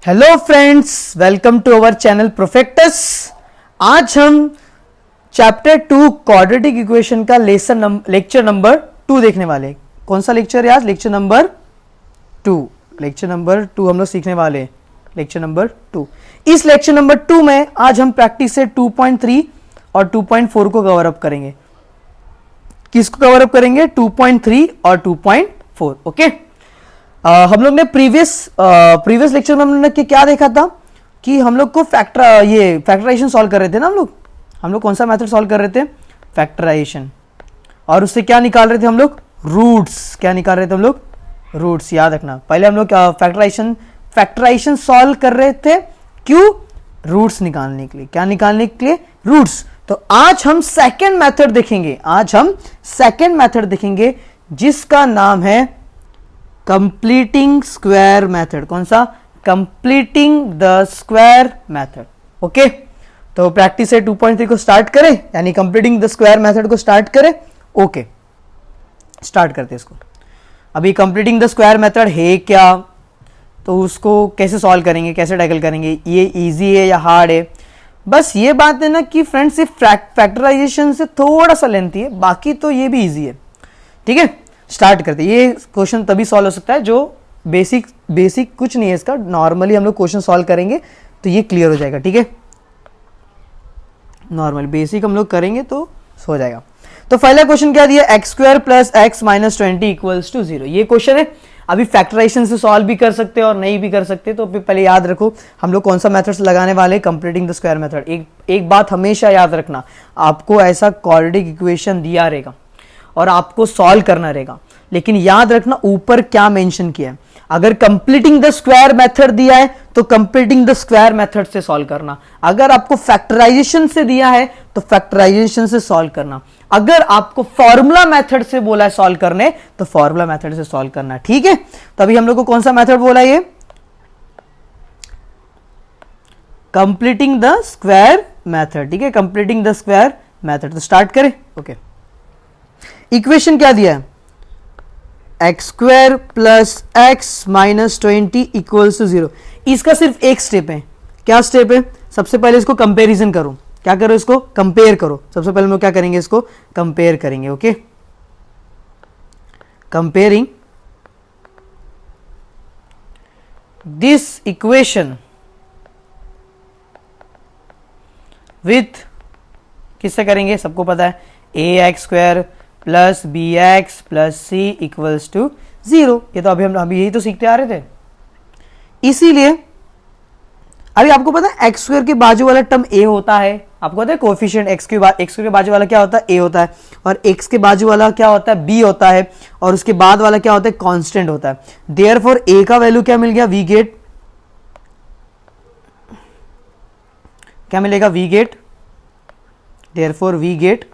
Hello friends, welcome to our channel प्रोफेक्टस। आज हम चैप्टर 2 क्वाड्रेटिक इक्वेशन का लेक्चर नंबर 2 देखने वाले हैं। कौन सा लेक्चर है आज? Lecture number 2। लेक्चर नंबर 2 हम लोग सीखने वाले हैं। Lecture number 2। इस लेक्चर नंबर 2 में आज हम प्रैक्टिस से 2.3 और 2.4 को कवर अप करेंगे। किसको कवर अप करेंगे? 2.3 और 2.4। ओके। हम लोग ने प्रीवियस लेक्चर में हमने क्या देखा था कि हम लोग को फैक्टराइजेशन सॉल्व कर रहे थे ना। हम लोग कौन सा मेथड सॉल्व कर रहे थे? फैक्टराइजेशन। और उससे क्या निकाल रहे थे हम लोग? रूट्स। क्या निकाल रहे थे हम लोग? रूट्स। याद रखना, पहले हम लोग फैक्टराइजेशन सॉल्व कर रहे थे। क्यों? रूट्स निकालने के लिए। क्या निकालने के लिए? रूट्स। तो आज हम सेकेंड मेथड देखेंगे जिसका नाम है कंप्लीटिंग स्क्वायर मेथड। कौन सा? Completing the square method. Okay, तो प्रैक्टिस से 2.3 को स्टार्ट करें, यानी कंप्लीटिंग द स्क्वायर मेथड को स्टार्ट करें। ओके, स्टार्ट करते हैं इसको। अभी कंप्लीटिंग द स्क्वायर मेथड है क्या, तो उसको कैसे सॉल्व करेंगे, कैसे टैकल करेंगे, ये इजी है या हार्ड है? बस ये बात है ना कि फ्रेंड्स, सिर्फ फैक्टराइजेशन से थोड़ा सा लेंथी है, बाकी तो ये भी इजी है। ठीक है, स्टार्ट करते हैं। ये क्वेश्चन तभी सॉल्व हो सकता है जो बेसिक कुछ नहीं है इसका। नॉर्मली हम लोग क्वेश्चन सॉल्व करेंगे तो ये क्लियर हो जाएगा। ठीक है, नॉर्मल बेसिक हम लोग करेंगे तो हो जाएगा। तो पहला क्वेश्चन क्या दिया? X square plus X minus 20 equals to 0। ये क्वेश्चन है। अभी फैक्टराइजेशन से सॉल्व भी कर सकते हैं और नहीं भी कर सकते, तो पहले याद रखो हम लोग कौन सा मेथड्स लगाने वाले? Completing the square method. एक बात हमेशा याद रखना, आपको ऐसा क्वाड्रेटिक इक्वेशन दिया रहेगा और आपको सॉल्व करना रहेगा, लेकिन याद रखना ऊपर क्या मेंशन किया है। अगर कंप्लीटिंग द स्क्वायर मेथड दिया है तो कंप्लीटिंग द स्क्वायर मेथड से सॉल्व करना। अगर आपको फैक्टराइजेशन से दिया है तो फैक्टराइजेशन से सॉल्व करना। अगर आपको फॉर्मूला मेथड से बोला है सॉल्व करने तो फॉर्मूला मेथड से सॉल्व करना। ठीक है, तो अभी हम लोग को कौन सा मेथड बोला? ये कंप्लीटिंग द स्क्वायर मेथड। ठीक है, कंप्लीटिंग द स्क्वायर मेथड। तो स्टार्ट करें। ओके, इक्वेशन क्या दिया है? X square plus X minus 20 equals to 0। इसका सिर्फ एक स्टेप है। क्या स्टेप है? सबसे पहले इसको कंपैरिजन करो। क्या करो? इसको कंपेयर करो। सबसे पहले हम लोग क्या करेंगे? इसको कंपेयर करेंगे। Okay, comparing this equation with, किससे करेंगे? सबको पता है, a x square plus b x plus c equals to 0। ये तो अभी यही तो सीखते आ रहे थे। इसीलिए अभी आपको पता है एक्स स्क्वायर के बाजू वाला टर्म ए होता है। आपको पता है कोएफिशिएंट एक्स स्क्वायर के बाजू वाला क्या होता है? ए होता है। और एक्स के बाजू वाला क्या होता है? बी होता है। और उसके बाद वाला क्या होता है? कांस्टेंट होता है। देयरफॉर ए का वैल्यू क्या मिल गया? We get. क्या मिलेगा? We get. Therefore we get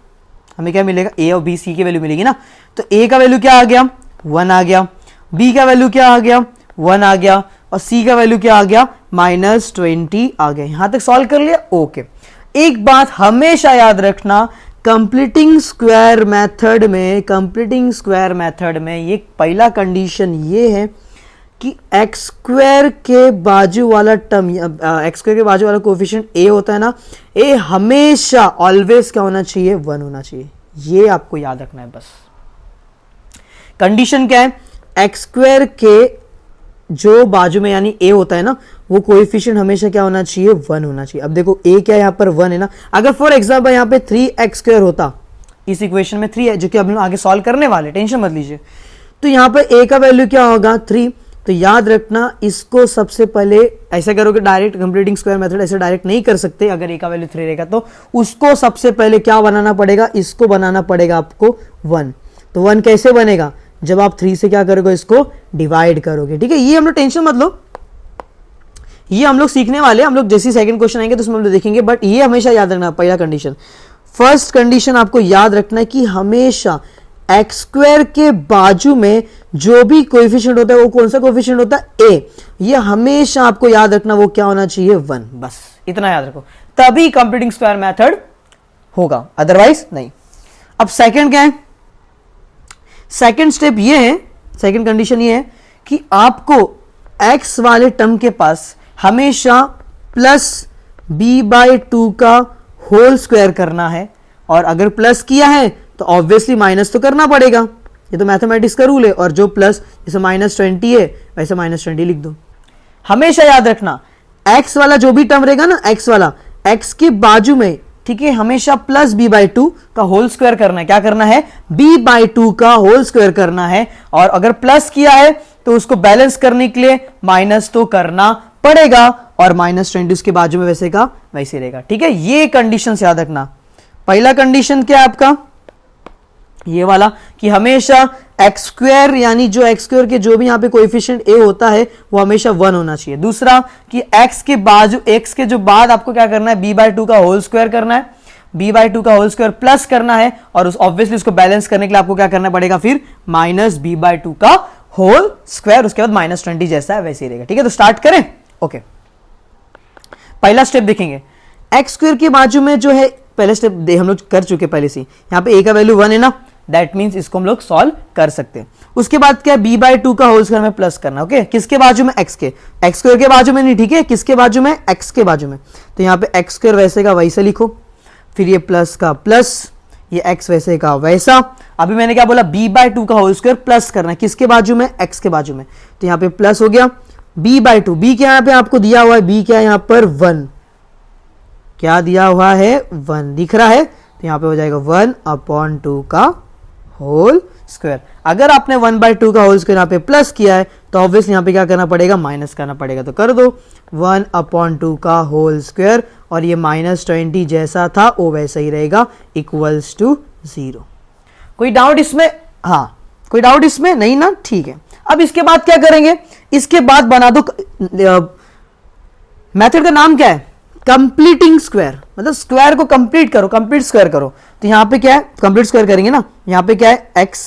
हमें क्या मिलेगा? ए और बी, सी की वैल्यू मिलेगी ना। तो ए का वैल्यू क्या आ गया? 1 आ गया। बी का वैल्यू क्या आ गया? 1 आ गया। और सी का वैल्यू क्या आ गया? -20 आ गया। यहां तक सॉल्व कर लिया। ओके, एक बात हमेशा याद रखना, कंप्लीटिंग स्क्वायर मेथड में ये पहला कंडीशन ये है कि एक्स स्क्वायर के बाजू वाला टर्म, एक्स स्क्वायर के बाजू वाला कोएफिशिएंट ए होता है ना, ए हमेशा ऑलवेज क्या होना चाहिए? 1 होना चाहिए। ये आपको याद रखना है बस। कंडीशन क्या है? एक्स स्क्वायर के जो बाजू में यानी ए होता है ना, वो कोएफिशिएंट हमेशा क्या होना चाहिए? 1 होना चाहिए। अब देखो ए क्या यहां पर 1 है ना। अगर फॉर एग्जांपल यहां पे 3x स्क्वायर होता, इस इक्वेशन में 3 है जो कि अब हम आगे सॉल्व करने वाले, टेंशन मत लीजिए, तो यहां पर ए का वैल्यू क्या होगा? 3। तो याद रखना, इसको सबसे पहले ऐसा करोगे डायरेक्ट, कंप्लीटिंग स्क्वायर मेथड ऐसे डायरेक्ट नहीं कर सकते। अगर ए का वैल्यू 3 रहेगा तो उसको सबसे पहले क्या बनाना पड़ेगा? इसको बनाना पड़ेगा आपको 1। तो 1 कैसे बनेगा? जब आप 3 से क्या करोगे? इसको डिवाइड करोगे। ठीक है, ये हम लोग टेंशन मत लो, ये हम लोग सीखने वाले। हम लोग जैसे सेकंड क्वेश्चन आएंगे तो उसमें हम लोग देखेंगे, बट ये हमेशा याद रखना। पहला कंडीशन, फर्स्ट कंडीशन आपको याद रखना है कि हमेशा एक्स स्क्वायर के बाजू में जो भी कोएफिशिएंट होता है वो कौन सा कोएफिशिएंट होता है? ए। ये हमेशा आपको याद रखना, वो क्या होना चाहिए? 1। बस इतना याद रखो, तभी कंप्लीटिंग स्क्वायर मेथड होगा, अदरवाइज नहीं। अब सेकंड क्या है? सेकंड स्टेप ये है, सेकंड कंडीशन ये है कि आपको एक्स वाले टर्म के पास हमेशा प्लस b बाई 2 का होल स्क्वायर करना है, और अगर प्लस किया है तो ऑब्वियसली माइनस तो करना पड़ेगा, ये तो मैथमेटिक्स का रूल है। और जो प्लस जैसे -20 है वैसे -20 लिख दो। हमेशा याद रखना x वाला जो भी टर्म रहेगा ना, x वाला, x के बाजू में, ठीक है, हमेशा प्लस b बाई 2 का होल स्क्वायर करना है। क्या करना है? b बाई 2 का होल स्क्वायर करना है, और अगर प्लस किया है तो उसको बैलेंस करने के लिए माइनस तो करना पड़ेगा, और -20 उसके बाजू में वैसे का वैसे रहेगा। ठीक है, ये कंडीशन याद रखना। पहला कंडीशन क्या है आपका? ये वाला कि हमेशा एक्स स्क्वायर, यानी जो एक्स स्क्वायर के जो भी यहाँ पे कोएफिशिएंट ए होता है वो हमेशा 1 होना चाहिए। दूसरा कि एक्स के बाजू, एक्स के जो बाद आपको क्या करना है? b बाई 2 का होल स्क्वायर करना है, b बाई 2 का होल स्क्वायर प्लस करना है, और उस ऑब्वियसली उसको बैलेंस करने के लिए आपको क्या करना पड़ेगा? फिर माइनस b बाई 2 का होल स्क्वायर, उसके बाद -20 जैसा है वैसे ही रहेगा। ठीक है, तो स्टार्ट करें। ओके, पहला स्टेप देखेंगे। एक्स स्क्वायर के बाजू में जो है, पहले स्टेप हम लोग कर चुके पहले से, यहाँ पे a का वैल्यू 1 है ना, दैट मीन्स इसको हम लोग सॉल्व कर सकते हैं। उसके बाद क्या? b बाई 2 का होल स्क्वायर में प्लस करना। ओके, किसके बाजू में? x के, एक्स स्क्वायर के बाजू में नहीं, ठीक है, किसके बाजू में? x के बाजू में। तो यहाँ पे एक्स स्क्वायर वैसे का वैसे लिखो, फिर ये प्लस का प्लस, ये x वैसे का वैसा। अभी मैंने क्या बोला? b बाई 2 का होल स्क्वायर प्लस करना है, किसके बाजू में? x के बाजू में। तो यहाँ पे प्लस हो गया b बाई 2, b क्या यहाँ पे आपको दिया हुआ है? b क्या यहाँ पर? 1, क्या दिया हुआ है? 1 दिख रहा है, तो यहाँ पे हो जाएगा 1/2 का होल स्क्वायर। अगर आपने 1/2 का होल स्क्वायर यहाँ पे प्लस किया है तो ऑब्वियसली यहाँ पे क्या करना पड़ेगा? माइनस करना पड़ेगा। तो कर दो 1/2 का होल स्क्वायर, और ये -20 जैसा था वो वैसा ही रहेगा, इक्वल्स टू 0। कोई डाउट इसमें? हाँ, कोई डाउट इसमें? नहीं ना, ठीक है। अब इसके बाद क्या करेंगे? इसके बाद बना दो, मेथड का नाम क्या है? कंप्लीटिंग स्क्वायर, मतलब स्क्वायर को कंप्लीट करो, कंप्लीट स्क्वायर करो। तो यहाँ पे क्या है? कंप्लीट स्क्वायर करेंगे ना, यहाँ पे क्या है? x,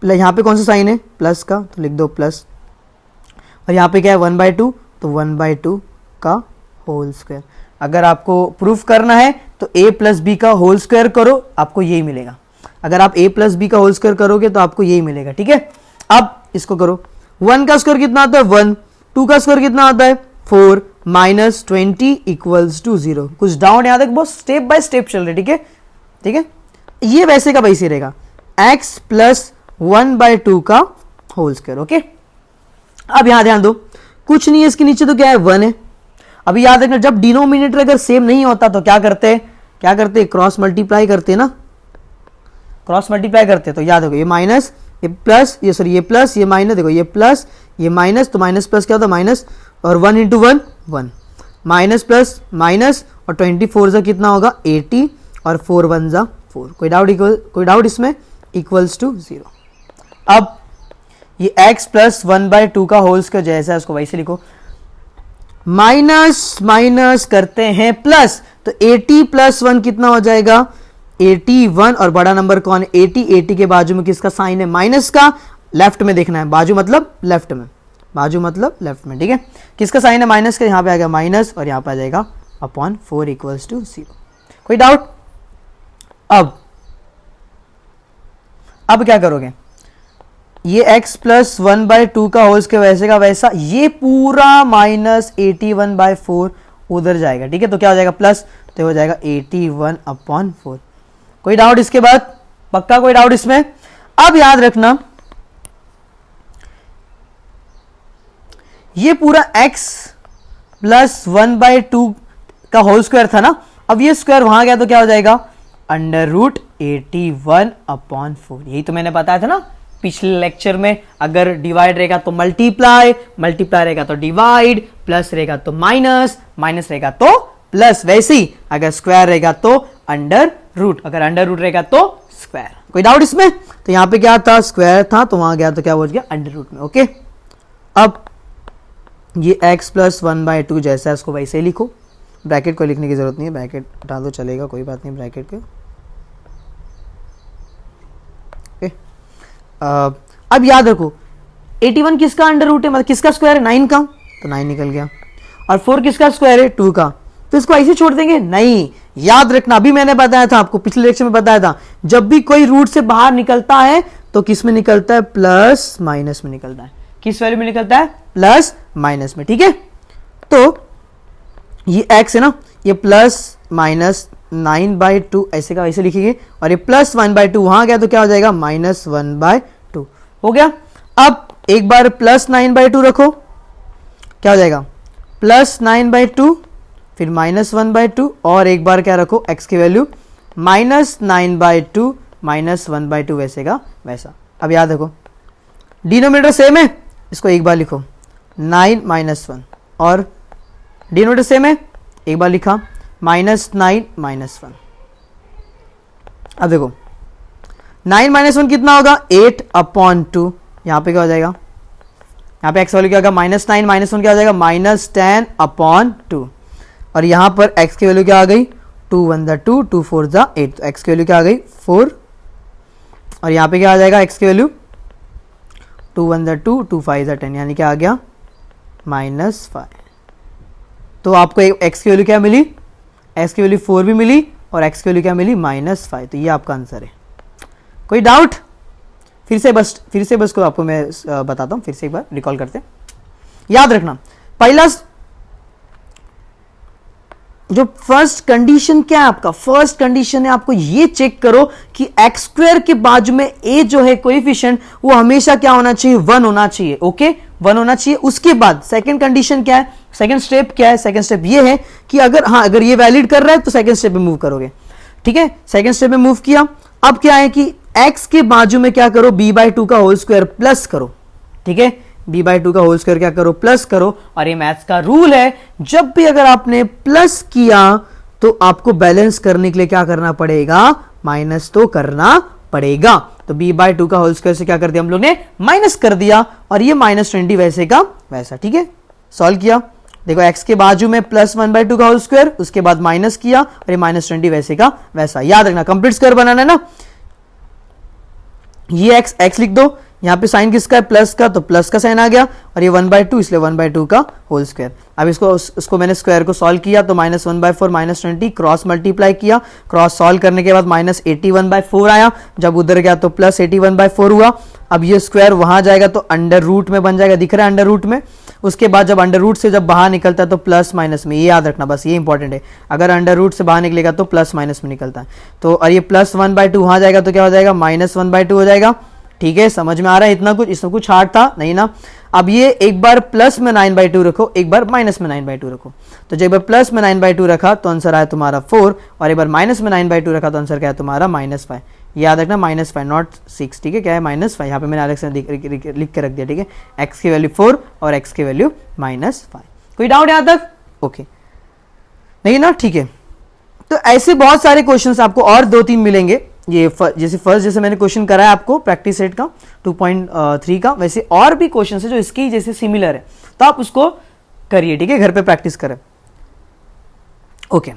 यहाँ पे कौन सा साइन है? प्लस का, तो लिख दो प्लस, और यहाँ पे क्या है? 1/2, तो 1/2 का होल स्क्वायर। अगर आपको प्रूफ करना है तो a प्लस बी का होल स्क्वायर करो, आपको यही मिलेगा। अगर आप a प्लस बी का होल स्क्वायर करोगे तो आपको यही मिलेगा। ठीक है, अब इसको करो। 1 का स्क्वायर कितना आता है? 1, 2 का स्क्वायर कितना आता है? 4, -20 इक्वल्स टू 0। कुछ डाउट याद है? बहुत स्टेप बाय स्टेप चल रहे, ठीक है, ठीक है। ये वैसे का वैसे रहेगा, x प्लस 1/2 का होल स्क्वायर। ओके, अब यहां ध्यान दो, कुछ नहीं है इसके नीचे, तो क्या है? 1 है। अभी याद रखना, जब डिनोमिनेटर अगर सेम नहीं होता तो क्या करते हैं? क्या करते हैं? क्रॉस मल्टीप्लाई करते हैं ना, क्रॉस मल्टीप्लाई करते हैं। तो याद रखो, ये माइनस, ये प्लस, ये सॉरी, ये प्लस, ये माइनस, देखो ये प्लस, ये माइनस, तो माइनस प्लस क्या होता है? माइनस, और 1 × 1 1, माइनस प्लस माइनस, और 24 जा कितना होगा? 80, और 4 1 जा 4। कोई डाउट इसमें? Equals to 0। अब ये x प्लस 1/2 का होल स्क्वायर जैसा है उसको वैसे लिखो, माइनस माइनस करते हैं प्लस, तो 80 प्लस 1 कितना हो जाएगा? 81, और बड़ा नंबर कौन है? 80। 80 के बाजू में किसका साइन है? माइनस का। लेफ्ट में देखना है, बाजू मतलब लेफ्ट में, बाजू मतलब लेफ्ट में, ठीक है। किसका साइन है? माइनस का। यहाँ पे आ गया माइनस, और यहाँ पे आ जाएगा /4 इक्वल्स टू 0। कोई डाउट? अब क्या करोगे? ये x प्लस 1/2 का होल स्क्वायर वैसे का वैसा, ये पूरा -81/4 उधर जाएगा, ठीक है। तो क्या हो जाएगा? प्लस, तो हो जाएगा 81/4। कोई डाउट इसके बाद? पक्का कोई डाउट इसमें? अब याद रखना, ये पूरा x प्लस 1/2 का होल स्क्वायर था ना, अब ये स्क्वायर वहां गया तो क्या हो जाएगा? √81/4। यही तो मैंने बताया था ना पिछले लेक्चर में, अगर डिवाइड रहेगा तो मल्टीप्लाई, मल्टीप्लाई रहेगा तो डिवाइड, प्लस रहेगा तो माइनस, माइनस रहेगा तो प्लस। वैसे ही अगर स्क्वायर रहेगा तो √, अगर √, रहेगा तो स्क्वायर। कोई डाउट इसमें? तो यहां पे क्या था? स्क्वायर था, तो वहां गया तो क्या हो गया? √, में। ओके, अब ये x प्लस 1/2 जैसा है उसको वैसे ही लिखो, ब्रैकेट को लिखने की जरूरत नहीं है, ब्रैकेट डाल दो चलेगा, कोई बात नहीं ब्रैकेट के। अब याद रखो 81 किसका √, है, मतलब किसका स्क्वायर है? 9 का, तो 9 निकल गया। और 4 किसका स्क्वायर है? 2 का, तो इसको ऐसे छोड़ देंगे? नहीं, याद रखना, अभी मैंने बताया था आपको, पिछले लेक्चर में बताया था, जब भी कोई रूट से बाहर निकलता है तो किस में निकलता है? प्लस माइनस में निकलता है। किस वैल्यू में निकलता है? प्लस माइनस में, ठीक है। तो ये x है ना, ये प्लस माइनस 9/2 ऐसे का वैसे लिखेंगे, और ये प्लस 1/2 वहां गया तो क्या हो जाएगा -1/2 हो गया। अब एक बार प्लस 9/2 रखो, क्या हो जाएगा प्लस 9/2 फिर -1/2, और एक बार क्या रखो x की वैल्यू -9/2 -1/2 वैसे का वैसा। अब याद रखो डिनोमिनेटर सेम है, इसको एक बार लिखो 9 -1, और डिनोमिनेटर सेम है एक बार लिखा -9 -1। अब देखो 9 -1 कितना होगा 8/2, यहां पे क्या हो जाएगा, यहाँ पे x वैल्यू क्या होगा -9 -1 क्या हो जाएगा -10/2, और यहाँ पर x की वैल्यू क्या आ गई 2 1 2 2 4 8, तो x की वैल्यू क्या आ गई 4, और यहाँ पे क्या आ जाएगा x की वैल्यू 2 1 2 2 5 10, यानी क्या आ गया -5। तो आपको x की वैल्यू क्या मिली, x की वैल्यू 4 भी मिली, और x की वैल्यू क्या मिली -5, तो ये आपका आंसर है। कोई डाउट? फिर से बस को आपको मैं बताता हूं, फिर से एक बार रिकॉल करते हैं। याद रखना पहला जो फर्स्ट कंडीशन क्या है, आपका फर्स्ट कंडीशन है आपको ये चेक करो कि एक्स स्क्वायर के बाजू में ए जो है कोएफिशिएंट वो हमेशा क्या होना चाहिए 1 होना चाहिए। ओके 1 होना चाहिए। उसके बाद सेकंड कंडीशन क्या है, सेकंड स्टेप क्या है, सेकंड स्टेप ये है कि अगर ये वैलिड कर रहा है तो सेकंड स्टेप में मूव करोगे। ठीक है, सेकंड स्टेप में मूव किया। अब क्या है कि x के बाजू में क्या करो b/2 का होल स्क्वायर प्लस करो। ठीक है, b/2 का होल स्क्वायर क्या करो प्लस करो, और ये मैथ्स का रूल है जब भी अगर आपने प्लस किया तो आपको बैलेंस करने के लिए क्या करना पड़ेगा, माइनस तो करना पड़ेगा। तो b/2 का होल स्क्वायर से क्या कर दिया हम लोग ने माइनस कर दिया, और ये -20 वैसे का वैसा। ठीक है, सॉल्व किया। देखो x के बाजू में +1/2 का होल स्क्वायर, उसके बाद माइनस किया, और ये -20 वैसे का वैसा। याद रखना कंप्लीट स्क्वायर बनाना है ना, ये x लिख दो, यहां पे साइन किसका है प्लस का, तो प्लस का साइन आ गया, और ये 1/2 इसलिए 1/2 का होल स्क्वायर। अब इसको मैंने स्क्वायर को सॉल्व किया तो -1/4 -20 क्रॉस मल्टीप्लाई किया, क्रॉस सॉल्व करने के बाद -81/4 आया, जब उधर गया तो +81/4 हुआ। अब ये स्क्वायर वहां जाएगा तो अंडर रूट में बन जाएगा, दिख रहा है अंडर रूट में। उसके बाद जब अंडर रूट से जब बाहर निकलता है तो प्लस माइनस में, ये याद रखना बस, ये इंपॉर्टेंट है। अगर अंडर रूट से बाहर निकलेगा तो प्लस माइनस में निकलता है। तो और ये +1/2 वहां जाएगा तो क्या हो जाएगा -1/2 हो जाएगा। ठीक है, समझ में आ रहा है इतना कुछ, इसमें कुछ हार्ड था नहीं ना। अब ये एक बार प्लस में 9/2 रखो, एक बार माइनस में 9/2 रखो। तो जब एक बार प्लस में 9/2 रखा तो आंसर आया तुम्हारा 4, और एक बार माइनस में 9/2 रखा तो आंसर क्या है तुम्हारा -5। याद रखना -5 नॉट 6। ठीक है, क्या है -5, यहाँ पे मैंने अलग से लिख के रख दिया। ठीक है, x की वैल्यू 4 और x की वैल्यू -5। कोई डाउट यहाँ तक? ओके नहीं ना, ठीक है। तो ऐसे बहुत सारे क्वेश्चंस आपको और 2-3 मिलेंगे। ये जैसे मैंने क्वेश्चन कराया आपको प्रैक्टिस सेट का 2.3 का, वैसे और भी क्वेश्चन है जो इसके जैसे सिमिलर है, तो आप उसको करिए। ठीक है, घर पे प्रैक्टिस करें। ओके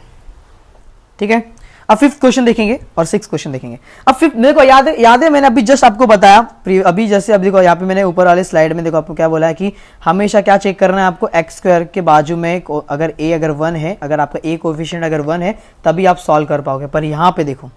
ठीक है, अब 5th क्वेश्चन देखेंगे और 6th क्वेश्चन देखेंगे। अब 5th मेरे को याद है मैंने अभी जस्ट आपको बताया, अभी जैसे अब देखो यहाँ पे मैंने ऊपर वाले स्लाइड में देखो आपको क्या बोला है कि हमेशा क्या चेक करना है आपको, एक्स स्क्वायर के बाजू में अगर a अगर 1 है, अगर आपका a कोएफिशिएंट अगर 1 है तभी आप सॉल्व कर पाओगे। पर यहाँ पे देखो,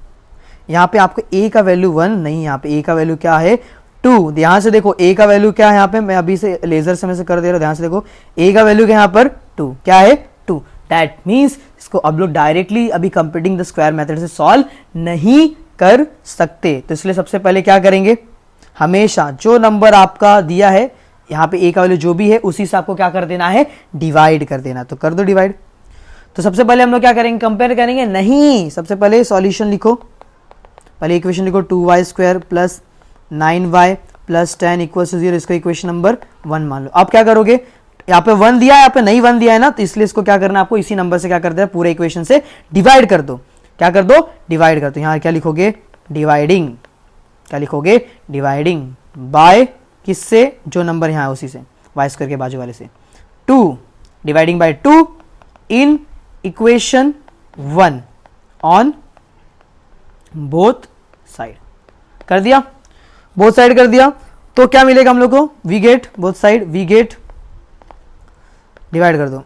यहाँ पे आपको a का वैल्यू 1 नहीं, यहाँ पे a का वैल्यू क्या है 2। ध्यान से देखो a का वैल्यू क्या है, यहाँ पे मैं अभी से लेजर से मैं से कर दे रहा हूँ, ध्यान से देखो a का वैल्यू क्या यहाँ पर 2, क्या है 2। दैट मीन्स इसको अब लोग डायरेक्टली अभी कंप्यूटिंग द स्क्वायर मेथड से सॉल्व नहीं कर सकते। तो इसलिए सबसे पहले क्या करेंगे, हमेशा जो नंबर आपका दिया है यहाँ पे a का वैल्यू जो भी है उसी से आपको क्या कर देना है, डिवाइड कर देना। तो कर दो डिवाइड। तो सबसे पहले हम लोग क्या करेंगे, कंपेयर करेंगे नहीं, सबसे पहले सॉल्यूशन लिखो। पहले इक्वेशन लिखो 2y² प्लस 9y प्लस 10 = 0, इसको इक्वेशन नंबर 1 मान लो। अब क्या करोगे, यहाँ पे 1 दिया है, यहाँ पे नहीं 1 दिया है ना, तो इसलिए इसको क्या करना है आपको, इसी नंबर से क्या कर देना, पूरे इक्वेशन से डिवाइड कर दो। क्या कर दो, डिवाइड कर दो। यहाँ क्या लिखोगे, डिवाइडिंग। क्या लिखोगे, डिवाइडिंग बाय किससे, जो नंबर यहाँ है उसी से, y² के बाजू वाले से 2, dividing by 2 in equation 1 on both side. कर दिया, बोथ साइड कर दिया। तो क्या मिलेगा हम लोग को, we get both side, we get, divide कर दो,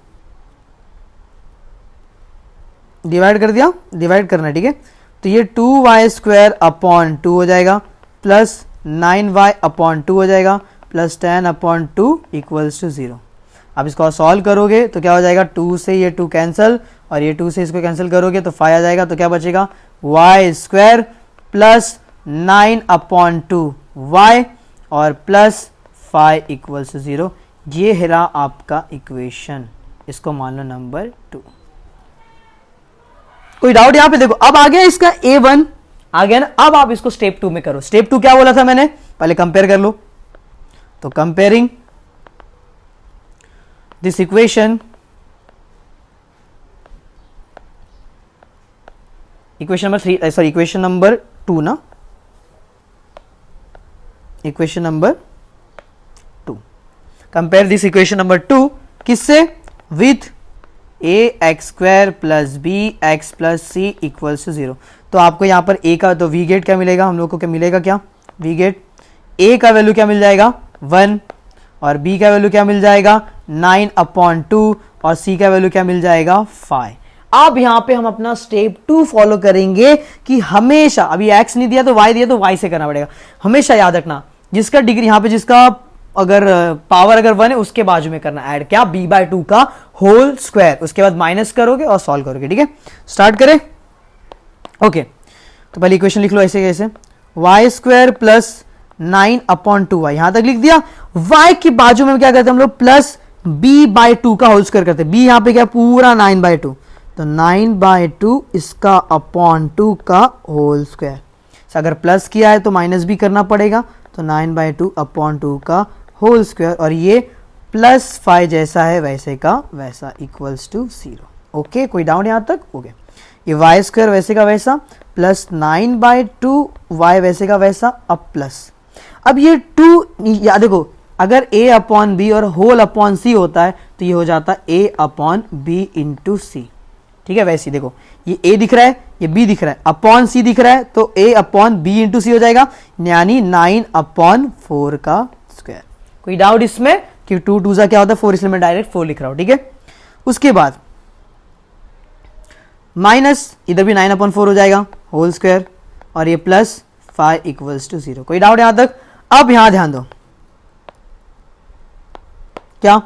डिवाइड कर दिया, डिवाइड करना है। ठीक है, तो ये 2y² अपॉन 2 हो जाएगा, प्लस 9y अपॉन 2 हो जाएगा, प्लस 10 अपॉन 2 = 0। अब इसको सॉल्व करोगे तो क्या हो जाएगा, 2 से ये 2 कैंसिल और ये 2 से इसको कैंसिल करोगे तो 5 आ जाएगा। तो क्या बचेगा, वाई स्क्वायर प्लस 9/2 वाई और प्लस 5 इक्वल्स टू 0। ये है रहा आपका इक्वेशन, इसको मान लो नंबर 2। कोई डाउट यहां पे? देखो अब आ गया इसका A1 आ गया ना। अब आप इसको स्टेप 2 में करो। स्टेप 2 क्या बोला था मैंने, पहले कंपेयर कर लो। तो comparing this equation, equation number 3 sorry equation number 2 ना, equation number 2, compare this equation number 2 किससे, with ax² plus bx plus c equals to 0। तो आपको यहां पर a का तो v गेट क्या मिलेगा, हम लोग को क्या मिलेगा, क्या v गेट, a का वैल्यू क्या मिल जाएगा 1 और b का वैल्यू क्या मिल जाएगा 9/2 और c का वैल्यू क्या मिल जाएगा 5। अब यहां पे हम अपना स्टेप 2 फॉलो करेंगे कि हमेशा, अभी x नहीं दिया तो y दिया तो y से करना पड़ेगा। हमेशा याद रखना जिसका डिग्री यहां पे, जिसका अगर पावर अगर 1 है उसके बाजू में करना ऐड क्या, b/2 का होल स्क्वायर, उसके बाद माइनस करोगे और सॉल्व करोगे। ठीक है, स्टार्ट करें। ओके तो पहले इक्वेशन लिख लो ऐसे कैसे, y² प्लस 9/2y, यहां तक लिख दिया। y की बाजू में क्या करते हैं हम लोग, प्लस b/2 का होल स्क्वायर करते हैं। b यहां पे क्या पूरा 9/2, तो 9/2 इसका अपॉन 2 का होल स्क्वायर। अगर प्लस किया है तो माइनस भी करना पड़ेगा, तो 9/2 अपॉन 2 का होल स्क्वायर और ये प्लस 5 जैसा है वैसे का वैसा इक्वल्स टू 0। ओके कोई डाउट यहां तक? हो गया। ये वाई स्क्वायर वैसे का वैसा प्लस 9/2 वाई वैसे का वैसा अब प्लस, अब ये 2 याद देखो, अगर a अपॉन बी और होल अपॉन सी होता है तो ये हो जाता a अपॉन बी इंटू सी। ठीक है, वैसे देखो ये a दिख रहा है, ये b दिख रहा है, अपॉन c दिख रहा है, तो a अपॉन बी इंटू सी हो जाएगा, यानी 9/4 का स्क्वायर। कोई डाउट इसमें कि 2 2 क्या होता है 4, इसलिए मैं डायरेक्ट 4 लिख रहा हूं। ठीक है, उसके बाद माइनस, इधर भी 9/4 हो जाएगा होल स्क्वायर और ये प्लस 5 इक्वल्स टू 0। कोई डाउट यहां तक? अब यहां ध्यान दो, क्या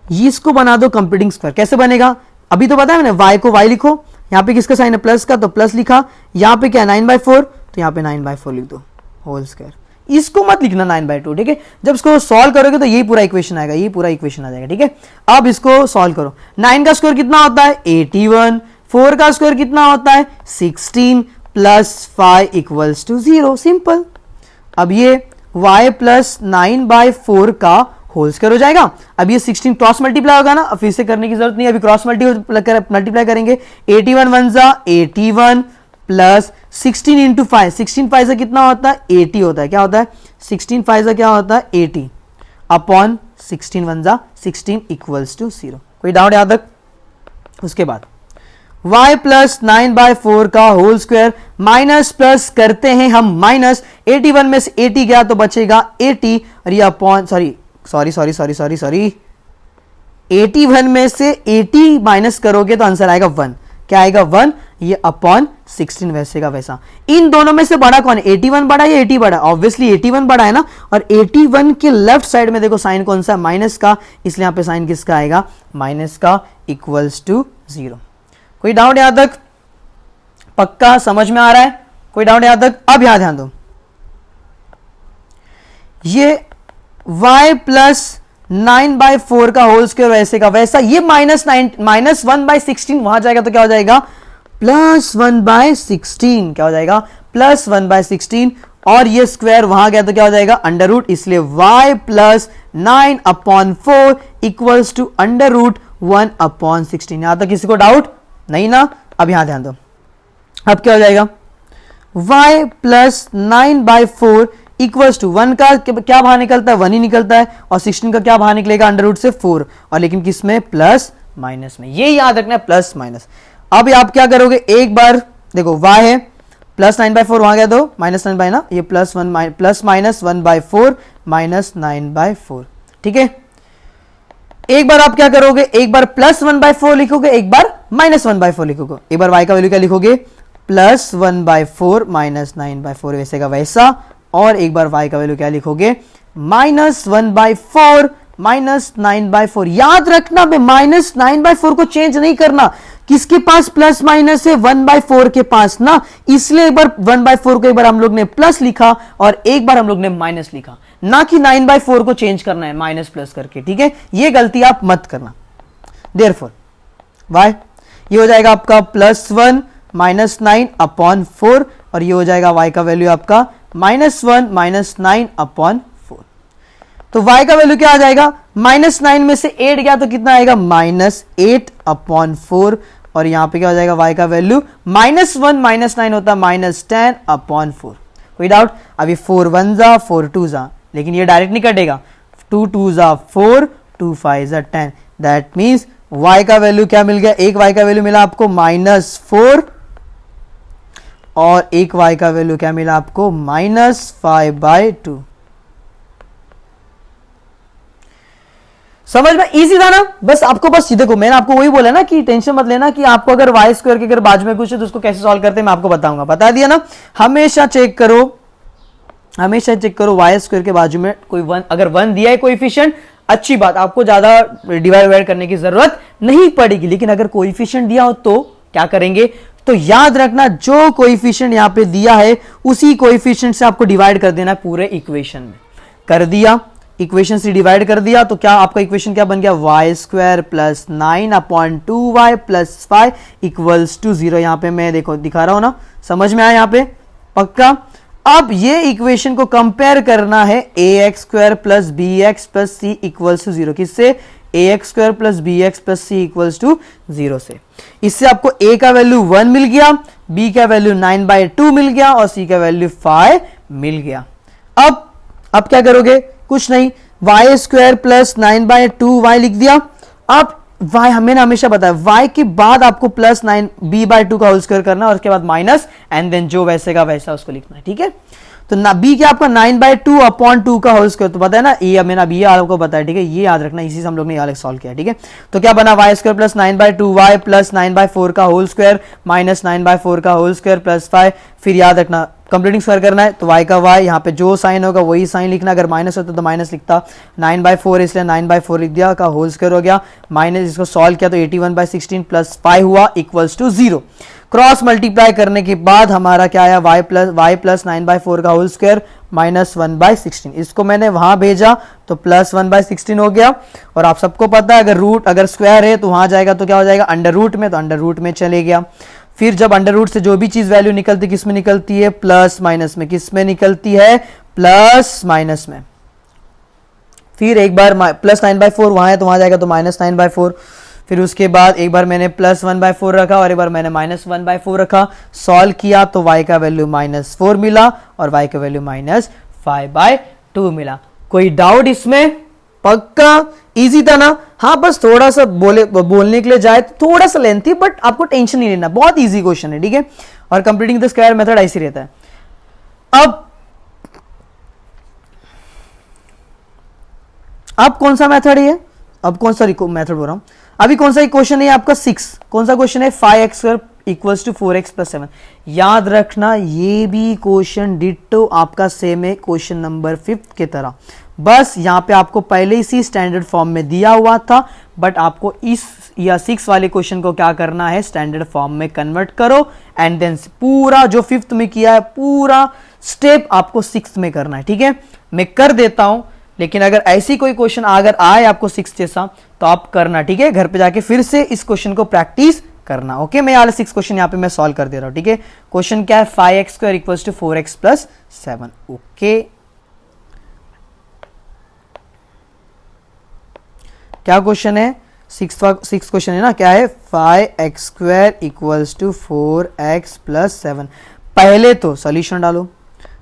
इसको बना दो कंप्लीटिंग स्क्वायर। कैसे बनेगा, अभी तो पता है मैंने, y को y लिखो, यहां पे किसका साइन है प्लस का, तो प्लस लिखा, यहां पे क्या 9/4 तो यहां पे 9/4 लिख दो होल स्क्वायर। इसको मत लिखना 9/2। ठीक है, जब इसको सॉल्व करोगे तो यही पूरा इक्वेशन आएगा, यही पूरा इक्वेशन आ जाएगा। ठीक है, अब इसको सॉल्व करो। 9 का स्क्वायर कितना होता है 81, 4 का स्क्वायर कितना होता है 16 प्लस 5 इक्वल्स टू 0। सिंपल। अब ये y प्लस 9/4 का होल स्क्वायर हो जाएगा। अब ये 16 क्रॉस मल्टीप्लाई होगा ना, अब फिर से करने की जरूरत नहीं है, अभी क्रॉस मल्टीप्लाई करेंगे। 81 1 जा 81 प्लस 16 इंटू 5, 16 5 से कितना होता है 80 होता है। क्या होता है 16 5 से क्या होता है 80 अपॉन 16 1 जा 16 इक्वल्स टू 0। कोई डाउट यहां तक? उसके बाद y प्लस 9/4 का होल स्क्वायर माइनस प्लस करते हैं हम माइनस, 81 में से 80 गया तो बचेगा 80 और ये अपॉन सॉरी 81 में से 80 माइनस करोगे तो आंसर आएगा 1। क्या आएगा 1, ये अपॉन 16 वैसे का वैसा। इन दोनों में से बड़ा कौन है, 81 बड़ा या 80 बड़ा? ऑब्वियसली 81 बड़ा है ना, और 81 के लेफ्ट साइड में देखो साइन कौन सा है माइनस का, इसलिए यहां पे साइन किसका आएगा माइनस का इक्वल्स टू 0। कोई डाउट यहां तक? पक्का समझ में आ रहा है? कोई डाउट यहां तक? अब यहां ध्यान दो, ये y प्लस 9/4 का होल स्क्वायर वैसे का वैसा, ये माइनस 1/16 वहां जाएगा तो क्या हो जाएगा प्लस 1/16। क्या हो जाएगा प्लस 1/16, और ये स्क्वायर वहां गया तो क्या हो जाएगा अंडर रूट, इसलिए y plus 9/4 equals to under root 1/16। यहां तक किसी को डाउट नहीं ना? अब यहां ध्यान दो, अब क्या हो जाएगा y प्लस 9/4 इक्वल्स टू 1 का क्या बाहर निकलता है 1 ही निकलता है, और 16 का क्या बाहर निकलेगा अंडर रूट से 4, और लेकिन किस में प्लस माइनस में, ये याद रखना है प्लस माइनस। अब आप क्या करोगे, एक बार देखो y है प्लस 9/4 वहां गया तो माइनस 9 ना, ये प्लस माइनस 1/4 माइनस 9/4। ठीक है, एक बार आप क्या करोगे, एक बार प्लस 1/4 लिखोगे, एक बार माइनस 1/4 लिखोगे। एक बार y का वैल्यू क्या लिखोगे प्लस 1/4 माइनस 9/4 वैसे का वैसा, और एक बार y का वैल्यू क्या लिखोगे माइनस 1/4 -9/4। याद रखना बे, -9/4 को चेंज नहीं करना। किसके पास प्लस माइनस है? 1/4 के पास ना, इसलिए एक बार 1/4 को एक बार हम लोग ने प्लस लिखा और एक बार हम लोग ने माइनस लिखा, ना कि 9/4 को चेंज करना है माइनस प्लस करके, ठीक है? ये गलती आप मत करना। देयरफॉर y ये हो जाएगा आपका +1 -9/4 और ये हो जाएगा y का वैल्यू आपका -1 -9/4। तो y का वैल्यू क्या आ जाएगा? -9 में से 8 गया तो कितना आएगा? -8/4 और यहां पे क्या हो जाएगा? y का वैल्यू -1 -9 होता है -10/4। कोई डाउट? अभी 4 1 जा 4 2 जा, लेकिन ये डायरेक्ट नहीं कटेगा। 2 2 जा 4 2 5 जा 10। दैट मीन्स y का वैल्यू क्या मिल गया? एक y का वैल्यू मिला आपको -4 और एक y का वैल्यू क्या मिला आपको? -5/2। समझ में इजी था ना? बस आपको बस देखो, मैंने आपको वही बोला ना कि टेंशन मत लेना कि आपको अगर वाई स्क्वायर के अगर बाजू में कुछ है तो उसको कैसे सॉल्व करते हैं मैं आपको बताऊंगा। बता दिया ना? हमेशा चेक करो वाई स्क्वायर के बाजू में कोई वन, अगर 1 दिया है कोएफिशिएंट, अच्छी बात, आपको ज्यादा डिवाइड करने की जरूरत नहीं पड़ेगी। लेकिन अगर कोएफिशिएंट दिया हो तो क्या करेंगे? तो याद रखना जो कोएफिशिएंट यहां पे दिया है उसी कोएफिशिएंट से आपको डिवाइड कर देना पूरे इक्वेशन में। कर दिया, इक्वेशन से डिवाइड कर दिया तो क्या आपका इक्वेशन क्या बन गया? y square plus 9/2y plus 5 equals to 0। यहां पे मैं देखो दिखा रहा हूं ना, समझ में आया यहां पे? पक्का? अब ये इक्वेशन को कंपेयर करना है ax square plus bx plus c equals to 0। किससे? ax square plus bx plus c equals to 0 से। इससे आपको a का वैल्यू 1 मिल गया, b का वैल्यू 9/2 मिल गया और c का वैल्यू 5 मिल गया। अब क्या करोगे? कुछ नहीं, y स्क्वायर प्लस 9/2y लिख दिया। अब y हमें ना हमेशा बताया y के बाद आपको प्लस 9 b/2 का होल स्क्वायर करना है और उसके बाद माइनस एंड देन जो वैसे का वैसा उसको लिखना है, ठीक है? तो ना b क्या आपका 9/2/2 का होल स्क्वायर, तो पता है ना, ये हमें ना b आपको बताया, ठीक है? ये याद रखना, इसी से हम लोग ने अलग सॉल्व किया, ठीक है? तो क्या बना? y square plus 9/2y plus 9/4 का होल स्क्वायर माइनस 9/4 का होल स्क्वायर प्लस 5। फिर याद रखना कंप्लीटिंग स्क्वायर करना है तो y का y, यहाँ पे जो साइन होगा वही साइन लिखना। अगर माइनस होता तो माइनस लिखता, 9/4 इसलिए 9/4 लिख दिया, का होल स्क्वायर हो गया, माइनस इसको सॉल्व किया तो 81/16 प्लस 5 हुआ इक्वल्स टू 0। क्रॉस मल्टीप्लाई करने के बाद हमारा क्या आया? y प्लस 9/4 का होल स्क्वायर माइनस 1/16। इसको मैंने वहां भेजा तो प्लस 1/16 हो गया। और आप सबको पता है अगर स्क्वायर है तो वहां जाएगा तो क्या हो जाएगा? अंडर रूट में, तो अंडर रूट में चले गया। फिर जब अंडर रूट से जो भी चीज वैल्यू निकलती किस में निकलती है? प्लस माइनस में। किस में निकलती है? प्लस माइनस में। फिर एक बार प्लस 9/4 वहां है तो वहां जाएगा तो माइनस 9/4। फिर उसके बाद एक बार मैंने प्लस 1/4 रखा और एक बार मैंने माइनस 1/4 रखा, सॉल्व किया तो y का वैल्यू -4 मिला और y का वैल्यू -5/2 मिला। कोई डाउट इसमें? पक्का इजी था ना? हाँ, बस थोड़ा सा बोलने के लिए जाए तो थोड़ा सा लेंथी, बट आपको टेंशन नहीं लेना, बहुत इजी क्वेश्चन है, ठीक है? और कंप्लीटिंग द स्क्वायर मेथड ऐसे रहता है। अब कौन सा मेथड है? अब कौन सा मेथड बोल रहा हूं? अभी कौन सा क्वेश्चन है आपका? 6। कौन सा क्वेश्चन है? 5x² equals to 4x plus 7। याद रखना ये भी क्वेश्चन डिट्टो आपका सेम है क्वेश्चन नंबर 5 के तरह, बस यहां पे आपको पहले ही स्टैंडर्ड फॉर्म में दिया हुआ था, बट आपको इस या 6 वाले क्वेश्चन को क्या करना है? स्टैंडर्ड फॉर्म में कन्वर्ट करो एंड देन पूरा जो 5th में किया है पूरा स्टेप आपको 6th में करना है, ठीक है? मैं कर देता हूं, लेकिन अगर ऐसी कोई क्वेश्चन अगर आए आपको 6 जैसा तो आप करना, ठीक है? घर पे जाके फिर से इस क्वेश्चन को प्रैक्टिस करना। ओके, मैं यहाँ 6 क्वेश्चन यहाँ पे मैं सॉल्व कर दे रहा हूं, ठीक है? क्वेश्चन क्या है? 5x² equals to 4x plus 7। Okay, क्या क्वेश्चन है? 6 क्वेश्चन है ना, क्या है? 5x² equals to 4x plus 7। पहले तो सॉल्यूशन डालो,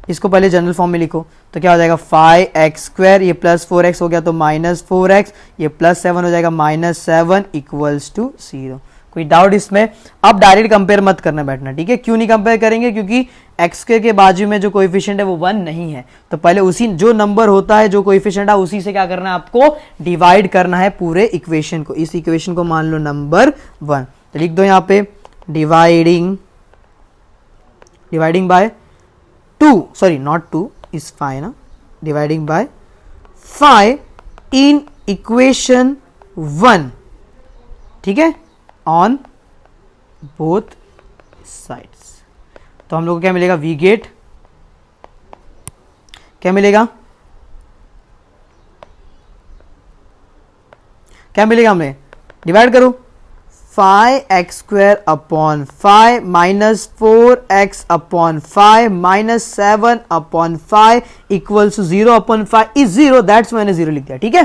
इसको पहले जनरल फॉर्म में लिखो तो क्या हो जाएगा? 5x², ये प्लस 4x हो गया तो -4x, ये प्लस 7 हो जाएगा -7 इक्वल्स टू 0। कोई डाउट इसमें? अब डायरेक्ट कंपेयर मत करना बैठना, ठीक है? क्यों नहीं कंपेयर करेंगे? क्योंकि x² के बाजू में जो कोएफिशिएंट है वो 1 नहीं है, तो पहले उसी जो नंबर होता है जो कोएफिशिएंट है उसी से क्या करना है? आपको डिवाइड करना है पूरे इक्वेशन को। इस इक्वेशन को मान लो नंबर 1, तो लिख दो यहाँ पे डिवाइडिंग बाय 2 is 5 ना, डिवाइडिंग बाय 5 इन इक्वेशन 1, ठीक है, ऑन बोथ साइड्स। तो हम लोग को क्या मिलेगा, वी गेट क्या मिलेगा, क्या मिलेगा, हमें डिवाइड करो 5x² upon 5 minus 4x upon 5 minus 7 upon 5 equals to 0 upon 5 is 0, that's मैंने 0 लिख दिया, ठीक है।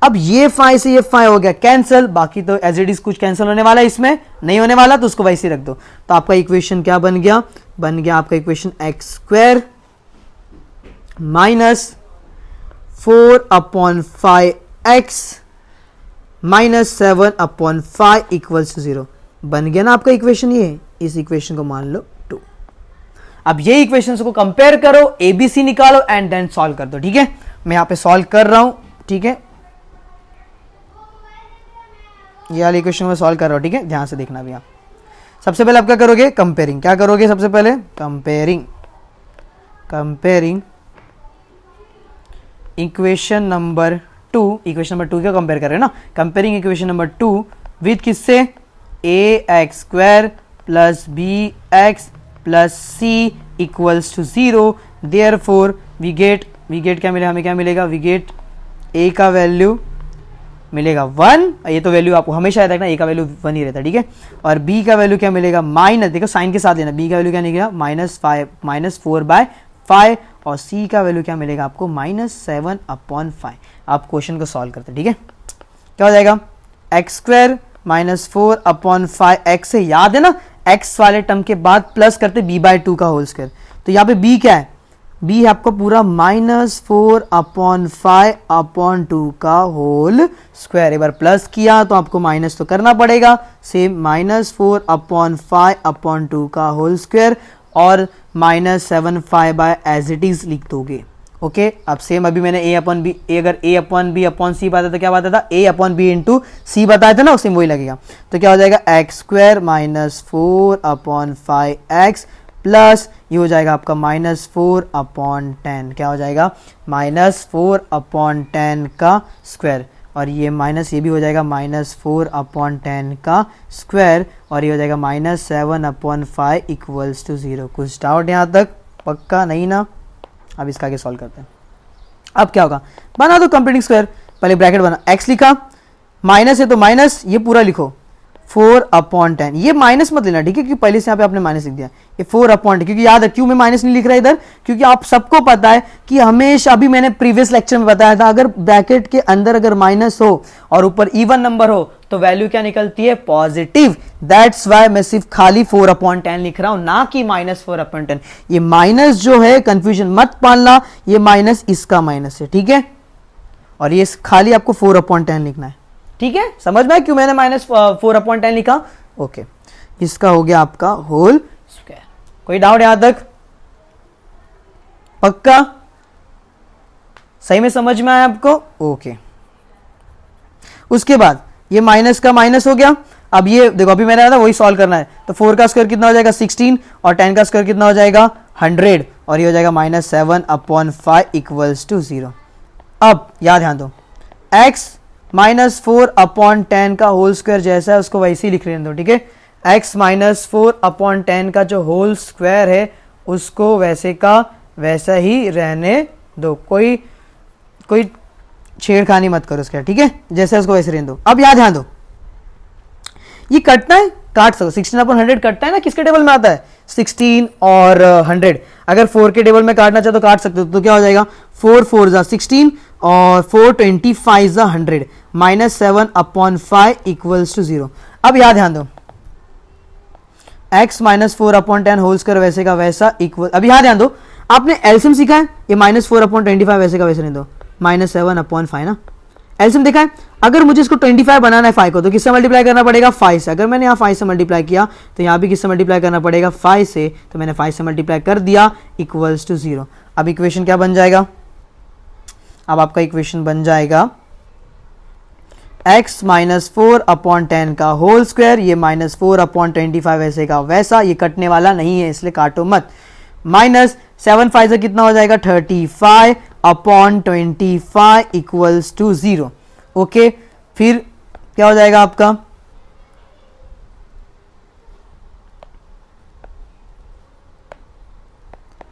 अब ये 5 से ये 5 हो गया कैंसिल, बाकी तो एज इट इज कुछ कैंसिल होने वाला है, इसमें नहीं होने वाला, तो उसको वैसे ही रख दो। तो आपका इक्वेशन क्या बन गया, बन गया आपका equation x² minus 4 upon 5x minus 7 upon 5 equals to 0। बन गया ना आपका इक्वेशन, ये इस इक्वेशन को मान लो 2। अब ये इक्वेशंस को कंपेयर करो, ABC निकालो एंड देन सॉल्व कर दो, ठीक है। मैं यहां पे सॉल्व कर रहा हूं, ठीक है, ये वाली इक्वेशन में सॉल्व कर रहा हूं, ठीक है, ध्यान से देखना भी आप। सबसे पहले आप क्या करोगे, कंपेयरिंग, क्या करोगे सबसे पहले, comparing equation number 2, equation number 2 क्या कंपेयर कर रहे हैं ना, कंपेयरिंग इक्वेशन नंबर 2 विथ किससे, ax² plus bx plus c equals to 0, therefore we get क्या मिलेगा, हमें क्या मिलेगा, वी गेट a का वैल्यू मिलेगा 1, ये तो वैल्यू आपको हमेशा याद रखना, a का वैल्यू 1 ही रहता है, ठीक है। और b का वैल्यू क्या मिलेगा, माइनस, देखो साइन के साथ लेना, b का वैल्यू क्या निकलेगा माइनस 4/5, और c का वैल्यू क्या मिलेगा आपको -7 अपॉन 5। आप क्वेश्चन को सॉल्व करते हैं, ठीक है। क्या हो जाएगा, x² माइनस 4 अपॉन 5, x से याद है ना, x वाले टर्म के बाद प्लस करते b/2 का होल स्क्वायर, तो यहाँ पे b क्या है, b है आपको पूरा -4 अपॉन 5 अपॉन 2 का होल स्क्वायर। एक बार प्लस किया तो आपको माइनस तो करना पड़ेगा, सेम -4 अपॉन 5 अपॉन 2 का होल स्क्वायर, और -7/5 बाय एज इट इज लिख दोगे, ओके। अब सेम अभी मैंने a अपॉन बी, अगर a अपॉन बी अपॉन सी बताया था, क्या बताया था, a अपॉन बी इंटू सी बताया था ना, सेम वही लगेगा। तो क्या हो जाएगा, x² minus 4 upon 5x plus ये हो जाएगा आपका -4 अपॉन 10, क्या हो जाएगा, -4 अपॉन 10 का स्क्वायर, और ये माइनस ये भी हो जाएगा -4 अपॉन 10 का स्क्वायर, और ये हो जाएगा -7 अपॉन 5 इक्वल्स टू 0। कुछ डाउट यहाँ तक, पक्का नहीं ना। अब इसका आगे सॉल्व करते हैं। अब क्या होगा, बना दो कंप्लीटिंग स्क्वायर, पहले ब्रैकेट बना, x लिखा, माइनस है तो माइनस, ये पूरा लिखो 4 अपॉन 10, ये माइनस मत लेना, ठीक है, क्योंकि पहले से यहाँ पे आपने माइनस लिख दिया, ये 4 अपॉन 10, क्योंकि याद है क्यों मैं माइनस नहीं लिख रहा इधर, क्योंकि आप सबको पता है कि हमेशा, अभी मैंने प्रीवियस लेक्चर में बताया था, अगर ब्रैकेट के अंदर अगर माइनस हो और ऊपर इवन नंबर हो तो वैल्यू क्या निकलती है, पॉजिटिव। दैट्स वाई मैं सिर्फ खाली 4 अपॉन 10 लिख रहा हूं, ना कि -4 अपॉन 10। ये माइनस जो है, कंफ्यूजन मत पालना, ये माइनस इसका माइनस है, ठीक है, और ये खाली आपको 4 अपॉन 10 लिखना है, ठीक है। समझ में क्यों मैंने -4 अपॉन 10 लिखा, ओके। इसका हो गया आपका होल स्क्वायर। कोई डाउट यहां तक, पक्का सही में समझ में आया आपको, ओके। उसके बाद ये माइनस का माइनस हो गया, अब ये देखो अभी मैंने था वही सॉल्व करना है, तो 4 का स्क्वायर कितना हो जाएगा 16, और 10 का स्क्वायर कितना हो जाएगा 100, और ये हो जाएगा -7 अपॉन 5 इक्वल्स टू 0। अब याद ध्यान दो, x -4 अपॉन 10 का होल स्क्वायर जैसा है उसको वैसे ही लिख लेने दो, ठीक है। x -4 अपॉन 10 का जो होल स्क्वायर है उसको वैसे का वैसा ही रहने दो, कोई छेड़खानी मत करो उसका, ठीक है, जैसे उसको वैसे रहने दो। अब याद ध्यान दो, ये कटना है, काट सको, 16 अपॉन 100 कटता है ना, किसके टेबल में आता है, 16 और 100। अगर 4 के टेबल में काटना चाहे तो काट सकते हो, तो क्या हो जाएगा 4 4 जा 16 और 4 25 जा 100, -7 अपॉन 5 इक्वल्स टू 0। अब याद ध्यान दो, x -4 अपॉन 10 होल स्क्वायर वैसे का वैसा इक्वल, अब यहां ध्यान दो, आपने एलसीएम सीखा है, ये -4 अपॉन 25 वैसे का वैसे नहीं दो, -7 अपॉन 5 ना, एलसीएम देखा है। अगर मुझे इसको 25 बनाना है 5 को, तो किससे मल्टीप्लाई करना पड़ेगा 5 से। अगर मैंने यहाँ 5 से मल्टीप्लाई किया तो यहाँ भी किससे मल्टीप्लाई करना पड़ेगा 5 से, तो मैंने 5 से मल्टीप्लाई कर दिया इक्वल्स टू 0। अब इक्वेशन क्या बन जाएगा, अब आपका इक्वेशन बन जाएगा x -4 अपॉन 10 का होल स्क्वायर, ये -4 अपॉन 25 वैसे का वैसा, ये कटने वाला नहीं है इसलिए काटो मत, -7 5 से कितना हो जाएगा 35 अपॉन 25 इक्वल्स टू 0। ओके, फिर क्या हो जाएगा आपका,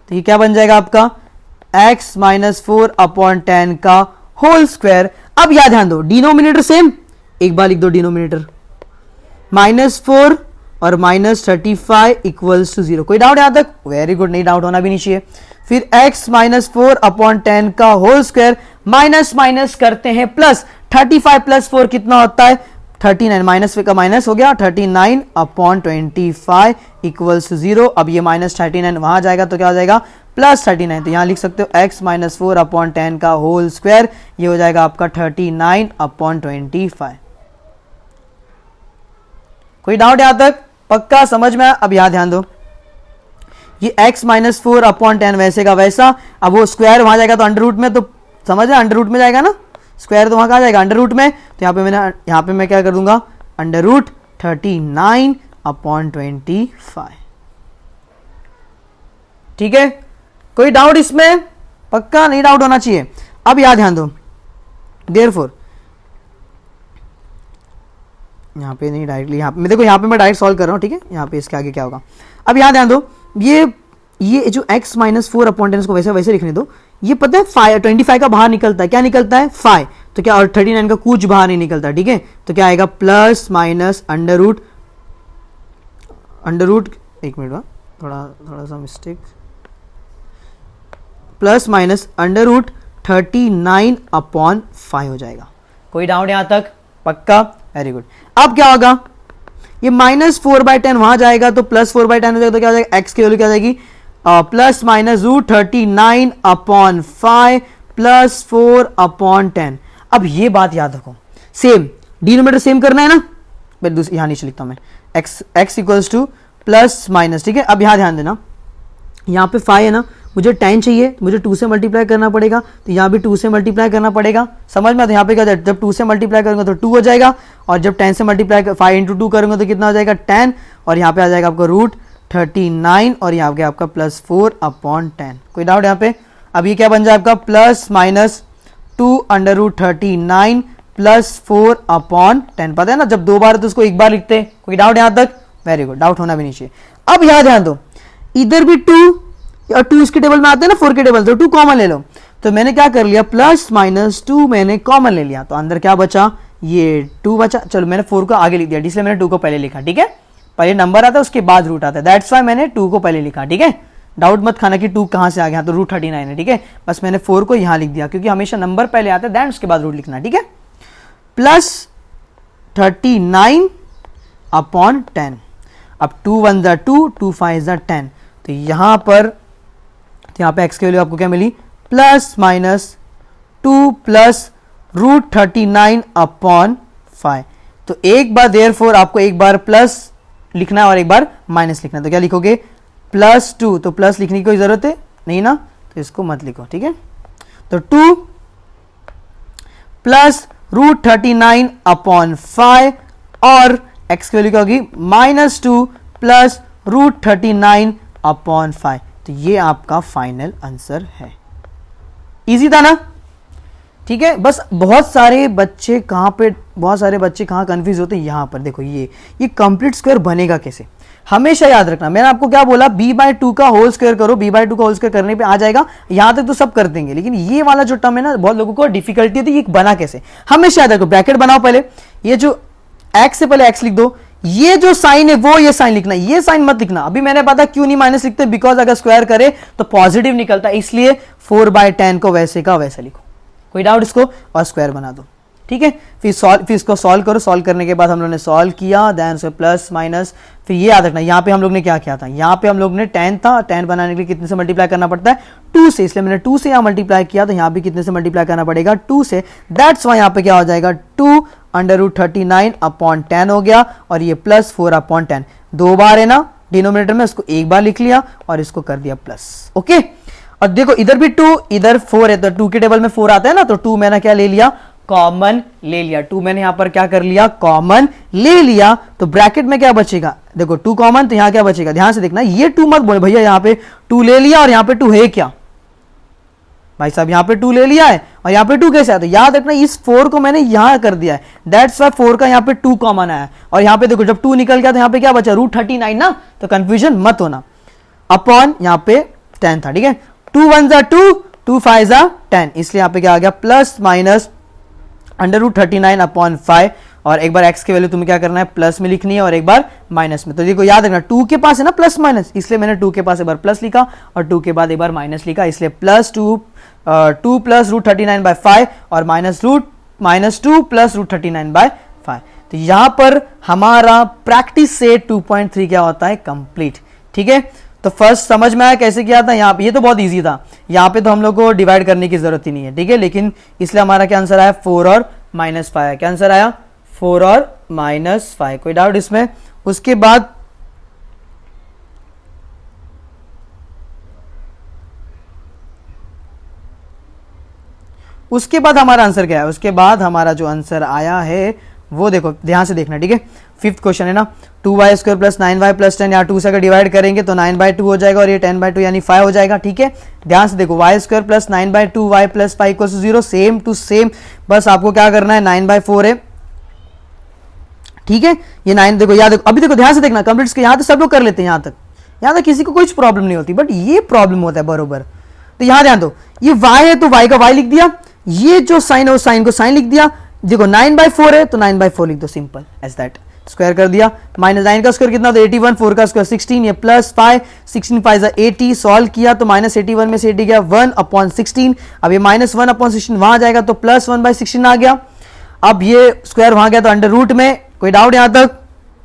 तो ये क्या बन जाएगा आपका x माइनस 4/10 का होल स्क्वायर। अब यहां ध्यान दो, डिनोमिनेटर सेम, एक बार लिख दो डिनोमिनेटर, -4 और -35 इक्वल्स टू 0। कोई डाउट यहां तक? वेरी गुड, नहीं डाउट होना भी नहीं चाहिए। फिर x माइनस 4/10 का होल स्क्वायर, माइनस माइनस करते हैं प्लस, 35 प्लस 4 कितना होता है 39, माइनस का माइनस हो गया, 39/25 इक्वल्स टू 0। अब ये -39 वहां जाएगा तो क्या हो जाएगा +39, तो यहां लिख सकते हो x माइनस 4/10 का होल स्क्वायर, ये हो जाएगा आपका 39/25। कोई डाउट यहां तक? पक्का समझ में? अब यहां ध्यान दो, ये x माइनस 4/10 वैसे का वैसा, अब वो स्क्वायर वहां जाएगा तो अंडर रूट में, तो समझ रहे अंडर रूट में जाएगा ना, स्क्वायर तो वहां कहा जाएगा अंडर रूट में, तो यहां पे मैं क्या कर दूंगा अंडर रूट 39/25। ठीक है, कोई डाउट इसमें? पक्का नहीं डाउट होना चाहिए। अब यहां ध्यान दो, देयरफॉर यहाँ पे नहीं डायरेक्टली, यहाँ पे देखो, यहाँ पे मैं डायरेक्ट सॉल्व कर रहा हूँ, ठीक है, यहाँ पे इसके आगे क्या होगा। अब यहाँ ध्यान दो, ये जो x माइनस 4/10 इसको वैसे वैसे लिखने दो। ये पता है 25 का बाहर निकलता है, क्या निकलता है 5, तो क्या, और 39 का कुछ बाहर नहीं निकलता, ठीक है, तो क्या आएगा प्लस माइनस अंडर रूट, एक मिनट बाद थोड़ा सा mistake, plus minus under root 39/5 हो जाएगा। कोई डाउट यहां तक? पक्का, वेरी गुड। अब क्या होगा, ये -4/10 वहां जाएगा तो +4/10 हो जाएगा, तो क्या हो जाएगा x की वैल्यू क्या आ जाएगी प्लस माइनस रूट 39/5 प्लस 4/10। अब ये बात याद रखो, सेम डिनोमिनेटर सेम करना है ना, मैं यहां नीचे लिखता हूं मैं x equals two plus minus, ठीक है। अब यहां ध्यान देना, यहां पे 5 है ना, मुझे 10 चाहिए, मुझे 2 से मल्टीप्लाई करना पड़ेगा, तो यहाँ भी 2 से मल्टीप्लाई करना पड़ेगा, समझ में? तो यहाँ पे क्या जब 2 से मल्टीप्लाई करूंगा तो 2 हो जाएगा, और जब 10 से मल्टीप्लाई 5 इंटू 2 करूंगा तो कितना हो जाएगा 10, और यहाँ पे आ जाएगा आपका रूट 39, और यहाँ पे आपका प्लस 4/10। कोई डाउट यहाँ पे? अब ये क्या बन जाए आपका plus minus 2 under root 39 plus 4/10। पता है ना, जब 2 बार तो उसको एक बार लिखते हैं। कोई डाउट यहाँ तक? वेरी गुड, डाउट होना भी नहीं चाहिए। अब यहाँ ध्यान दो, इधर भी 2 और 2 इसके टेबल में आते हैं ना, 4 के टेबल, तो 2 कॉमन ले लो, तो मैंने क्या कर लिया प्लस माइनस 2 मैंने कॉमन ले लिया, तो अंदर क्या बचा, ये 2 बचा। चलो मैंने 4 को आगे लिख दिया, इसलिए मैंने 2 को पहले लिखा, ठीक है, पहले नंबर आता है उसके बाद रूट आता है, दैट्स वाई मैंने 2 को पहले लिखा, ठीक है। डाउट मत खाना कि 2 कहां से आ गया, तो रूट 39 है, ठीक है, बस मैंने 4 को यहां लिख दिया, क्योंकि हमेशा नंबर पहले आता है, दैन उसके बाद रूट लिखना, ठीक है। प्लस 39/10, अब 2 1 ज़ा 2, 2 5 ज़ा 10, तो यहां पर यहाँ पे x की वैल्यू आपको क्या मिली प्लस माइनस 2 प्लस रूट 39/5। तो एक बार देयरफॉर आपको एक बार प्लस लिखना है और एक बार माइनस लिखना है, तो क्या लिखोगे +2, तो प्लस लिखने की कोई जरूरत है नहीं ना, तो इसको मत लिखो, ठीक है। तो 2 प्लस रूट 39/5 और x की वैल्यू क्या होगी -2 प्लस रूट 39/5। तो ये आपका फाइनल आंसर है। इजी था ना, ठीक है। बस बहुत सारे बच्चे कहां कंफ्यूज होते हैं, यहां पर देखो, ये कंप्लीट स्क्वायर बनेगा कैसे, हमेशा याद रखना। मैंने आपको क्या बोला, b/2 का होल स्क्वायर करो, b/2 का होल स्क्वायर करने पे आ जाएगा, यहां तक तो सब कर देंगे, लेकिन ये वाला जो टर्म है ना, बहुत लोगों को डिफिकल्टी होती है, ये बना कैसे, हमेशा याद रखो। ब्रैकेट बनाओ पहले, ये जो x से पहले x लिख दो, ये जो साइन है वो ये साइन लिखना, ये साइन मत लिखना। अभी मैंने पता क्यों नहीं माइनस लिखते, बिकॉज अगर स्क्वायर करे तो पॉजिटिव निकलता है, इसलिए 4/10 को वैसे का वैसे लिखो। कोई डाउट इसको, और स्क्वायर बना दो, ठीक है। फिर इसको सॉल्व करो, सॉल्व करने के बाद हम लोग ने सॉल्व किया, देन से प्लस माइनस, फिर ये याद रखना, यहाँ पे हम लोग ने क्या किया था, यहाँ पे हम लोग ने 10 था, 10 बनाने के लिए कितने से मल्टीप्लाई करना पड़ता है 2 से, इसलिए मैंने 2 से यहाँ मल्टीप्लाई किया, तो यहाँ भी कितने से मल्टीप्लाई करना पड़ेगा 2 से, दैट्स वाई यहाँ पे क्या हो जाएगा 2 अंडर रूट 39/10 हो गया, और ये प्लस 4/10, 2 बार है ना डिनोमिनेटर में, उसको एक बार लिख लिया और इसको कर दिया प्लस, ओके। और देखो इधर भी 2 इधर 4 है, तो 2 के टेबल में 4 आता है ना, तो 2 मैंने क्या ले लिया, कॉमन ले लिया, 2 मैंने यहां पर क्या कर लिया, कॉमन ले लिया, तो ब्रैकेट में क्या बचेगा, देखो 2 कॉमन, तो यहां क्या बचेगा, ध्यान से देखना, ये 2 मत बोले भैया, यहां पे 2 ले लिया और यहां पे 2 है क्या, भाई साहब यहाँ पे 2 ले लिया है और यहाँ पे 2 कैसे आया, तो याद रखना इस 4 को मैंने यहाँ कर दिया है, दैट्स वाई 4 का यहाँ पे 2 कॉमन आया। और यहाँ पे देखो जब 2 निकल गया तो यहाँ पे क्या बचा, √39 ना, तो कंफ्यूजन मत होना, अपॉन यहाँ पे 10 था, ठीक है। 2 1 जा 2, 2 5 जा 10, इसलिए यहाँ पे क्या आ गया प्लस माइनस √39 अपॉन 5। और एक बार x की वैल्यू तुम्हें क्या करना है, प्लस में लिखनी है और एक बार माइनस में। तो देखो याद रखना 2 के पास है ना प्लस माइनस, इसलिए मैंने 2 के पास एक बार प्लस लिखा और 2 के बाद एक बार माइनस लिखा, इसलिए प्लस 2 प्लस √39/5 और -2 प्लस √39/5। तो यहां पर हमारा प्रैक्टिस से 2.3 क्या होता है, कंप्लीट, ठीक है। तो फर्स्ट समझ में आया कैसे किया था, यहाँ पे ये तो बहुत इजी था, यहाँ पे तो हम लोग को डिवाइड करने की जरूरत ही नहीं है, ठीक है। लेकिन इसलिए हमारा क्या आंसर आया, 4 और -5। क्या आंसर आया, 4 और -5। कोई डाउट इसमें। उसके बाद हमारा आंसर क्या है, उसके बाद हमारा जो आंसर आया है वो देखो ध्यान से देखना, ठीक है। 5th क्वेश्चन है ना, 2y² + 9y + 10, यहाँ 2 से अगर डिवाइड करेंगे तो 9/2 हो जाएगा और ये 10/2 यानी 5 हो जाएगा, ठीक है। ध्यान से देखो y² + 9/2 y + 5 = 0, same to same, बस आपको क्या करना है, 9/4 है, ठीक है। ये 9 देखो, याद देखो, अभी देखो ध्यान से देखना, कंप्लीट के यहाँ तक सब लोग कर लेते हैं, यहाँ तक किसी को कोई प्रॉब्लम नहीं होती, बट ये प्रॉब्लम होता है बरोबर। तो यहाँ ध्यान दो, ये y है तो y का y लिख दिया, ये जो साइन है उस साइन को साइन लिख दिया। देखो 9/4 है तो 9/4 लिख दो, सिंपल एज दैट, स्क्वायर कर दिया। -9 का स्क्वायर कितना, तो 81, 4 का स्क्वायर 16, ये प्लस 5, 16 5 80, सॉल्व किया तो -81 में से 80 गया 1/16। अब ये -1/16 वहां जाएगा तो +1/16 आ गया। अब ये स्क्वायर वहां गया तो अंडर रूट में, कोई डाउट यहां तक,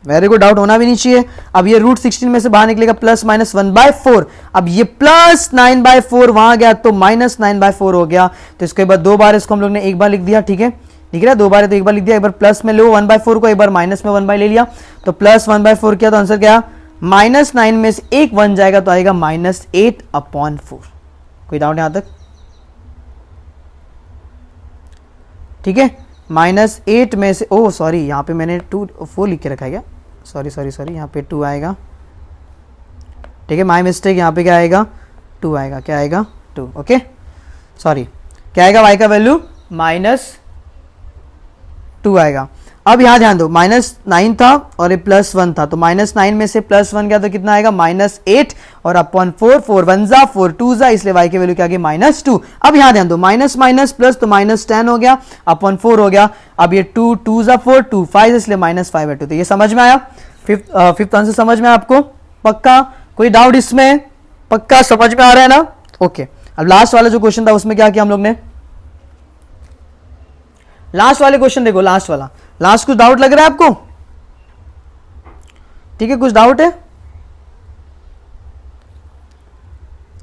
वेरी गुड, डाउट होना भी नहीं चाहिए। अब ये √16 में से बाहर निकलेगा +-1/4। अब ये +9/4 वहां गया तो -9/4 हो गया। तो इसके बाद 2 बार इसको हम लोग ने एक बार लिख दिया, ठीक है, दिख रहा है, 2 बार है तो एक बार लिख दिया, एक बार प्लस में लो 1/4 को, एक बार माइनस में 1/, ले लिया तो +1/4 किया तो आंसर क्या, -9 में से 1 1 जाएगा तो आएगा -8/4। कोई डाउट यहां तक, ठीक है। -8 में से, ओ सॉरी यहाँ पे मैंने 4 लिख के रखा है क्या, सॉरी यहाँ पे 2 आएगा, ठीक है, माय मिस्टेक। यहाँ पे क्या आएगा, 2 आएगा, क्या आएगा 2, ओके, सॉरी, क्या आएगा, y का वैल्यू -2 आएगा। अब यहां ध्यान दो, -9 था और ये +1 था, तो -9 में से +1 गया तो कितना आएगा, -8 और अपॉन 4, 4 1 जा 4 2 जा, इसलिए y की वैल्यू क्या आ गई, -2। अब यहां ध्यान दो, माइनस माइनस प्लस तो -10 हो गया अपॉन 4 हो गया। अब ये 2 2 जा 4 2 5, इसलिए -5/2। तो ये समझ में आया, फिफ्थ आंसर समझ में आपको, पक्का, कोई डाउट इसमें, पक्का समझ में आ रहा है ना, ओके। अब लास्ट वाला जो क्वेश्चन था उसमें क्या किया हम लोग ने, लास्ट वाले क्वेश्चन देखो, लास्ट कुछ डाउट लग रहा है आपको, ठीक है, कुछ डाउट है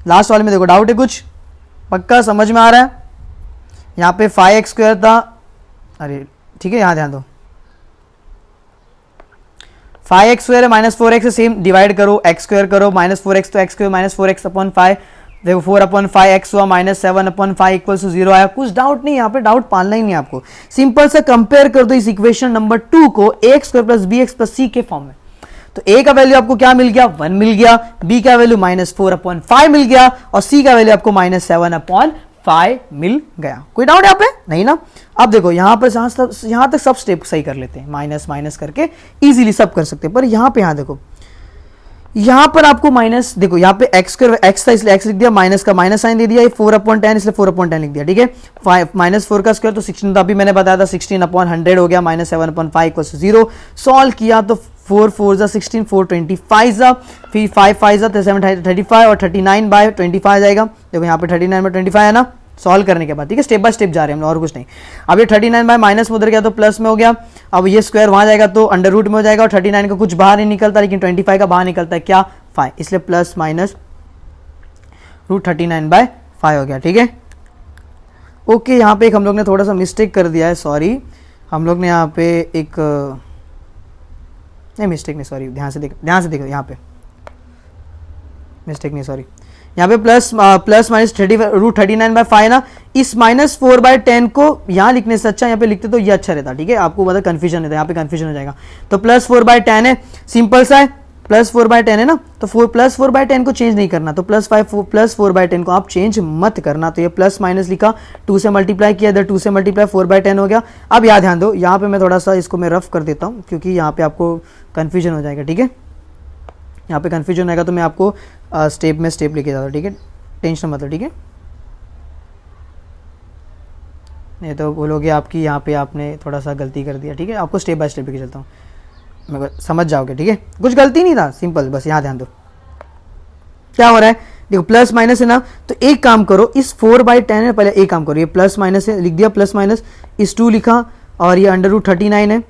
लास्ट वाले में, देखो डाउट है कुछ, पक्का समझ में आ रहा है। यहां पे 5x² था, अरे ठीक है, यहां ध्यान दो, 5x² है -4x से सेम डिवाइड करो, x² करो, -4x तो x² -4x/5, देखो 4/5x हुआ, -7/5 = 0 आया। कुछ डाउट नहीं, यहाँ पे डाउट पालना ही नहीं आपको, सिंपल से कंपेयर कर दो इस इक्वेशन नंबर 2 को ax² + bx + c के फॉर्म में। तो a का वैल्यू आपको क्या मिल गया, 1 मिल गया, b का वैल्यू -4/5 मिल गया और c का वैल्यू आपको -7/5 मिल गया। कोई डाउट यहाँ पे नहीं ना। अब देखो यहाँ पर यहाँ तक सब स्टेप सही कर लेते हैं, माइनस माइनस करके इजीली सब कर सकते हैं, पर यहाँ पे यहाँ देखो, यहां पर आपको माइनस, देखो यहाँ पे x था इसलिए x लिख दिया, माइनस का माइनस साइन दे दिया, ये 4/10 इसलिए 4/10 लिख दिया, ठीक है। -4 का स्क्वायर तो 16 था, अभी मैंने बताया था 16/100 हो गया, -7/5 = 0। सॉल्व किया तो 4 4 जा 16, 4 25 जा, फिर 5 5 जा 7 35 और 39/25 आ जाएगा। देखो यहाँ पे 39/25 है ना, सॉल्व करने के बाद, ठीक है, स्टेप बाय स्टेप जा रहे हैं हम, और कुछ नहीं। अब ये 39 बाय माइनस में उधर गया तो प्लस में हो गया। अब ये स्क्वायर वहां जाएगा तो अंडर रूट में हो जाएगा और 39 का कुछ बाहर नहीं निकलता, लेकिन 25 का बाहर निकलता है क्या, 5, इसलिए प्लस माइनस √39/5 हो गया, ठीक है। ओके, यहाँ पे एक हम लोग ने थोड़ा सा मिस्टेक कर दिया है, सॉरी, हम लोग ने यहाँ पे एक नहीं, मिस्टेक नहीं, सॉरी, ध्यान से देखो यहाँ पे मिस्टेक नहीं, सॉरी, यहाँ पे प्लस √39/5 ना, इस -4/10 को यहाँ लिखने से अच्छा यहाँ पे लिखते तो ये अच्छा रहता, ठीक है, आपको मतलब कंफ्यूजन रहता है, यहाँ पे कंफ्यूजन हो जाएगा। तो +4/10 है, सिंपल सा है, +4/10 है ना, तो +4/10 को चेंज नहीं करना, तो +4/10 को आप चेंज मत करना। तो ये प्लस माइनस लिखा, 2 से मल्टीप्लाई किया, इधर 2 से मल्टीप्लाई 4/10 हो गया। अब यहाँ ध्यान दो, यहाँ पे मैं थोड़ा सा इसको मैं रफ कर देता हूँ क्योंकि यहाँ पे आपको कन्फ्यूजन हो जाएगा, ठीक है। यहाँ पे कन्फ्यूजन आएगा तो मैं आपको स्टेप में स्टेप लेके जाता हूँ, ठीक है, टेंशन मतलब, ठीक है। नहीं तो बोलोगे आपकी यहाँ पे आपने थोड़ा सा गलती कर दिया, ठीक है। आपको स्टेप बाय स्टेप लेके चलता हूँ, मैं समझ जाओगे, ठीक है। कुछ गलती नहीं था, सिंपल, बस यहाँ ध्यान दो क्या हो रहा है। देखो प्लस माइनस है ना, तो एक काम करो, इस 4/10 है, पहले एक काम करो, ये प्लस माइनस है, लिख दिया प्लस माइनस, इस 2 लिखा, और ये √39 है,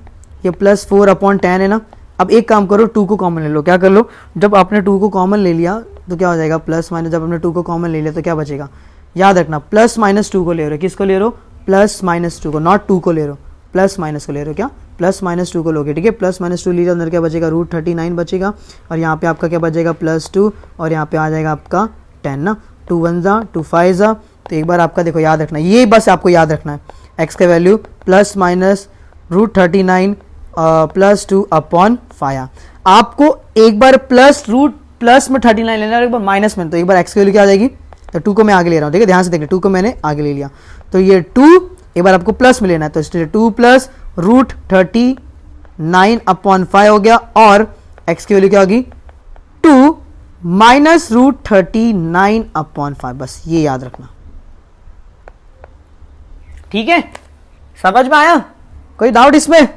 ये +4/10 है ना। अब एक काम करो, 2 को कॉमन ले लो। क्या कर लो, जब आपने 2 को कॉमन ले लिया तो क्या हो जाएगा, प्लस माइनस, जब आपने 2 को कॉमन ले लिया तो क्या बचेगा, याद रखना +-2 को ले रहे हो, किसको ले रहे हो, +-2 को, नॉट 2 को ले रहे हो, प्लस माइनस को ले रहे हो, क्या +-2 को लोगे, ठीक है। +-2 लीजिए, अंदर क्या बचेगा, √39 बचेगा, और यहाँ पे आपका क्या बचेगा, +2, और यहाँ पे आ जाएगा आपका 10 ना, 2 1 जा 2 5 जा। तो एक बार आपका देखो याद रखना, ये बस आपको याद रखना है, x का वैल्यू +-√39 +2/5। आपको एक बार प्लस में 39 लेना है, एक बार माइनस में, तो एक बार x की वैल्यू क्या आ जाएगी, तो 2 को मैं आगे ले रहा हूँ, ठीक है, ध्यान से देखिए, 2 को मैंने आगे ले लिया, तो ये 2 एक बार आपको प्लस में लेना है, तो इसलिए 2 + √39/5 हो गया, और x की वैल्यू क्या होगी, 2 - √39/5, बस ये याद रखना, ठीक है। समझ में आया, कोई डाउट इसमें,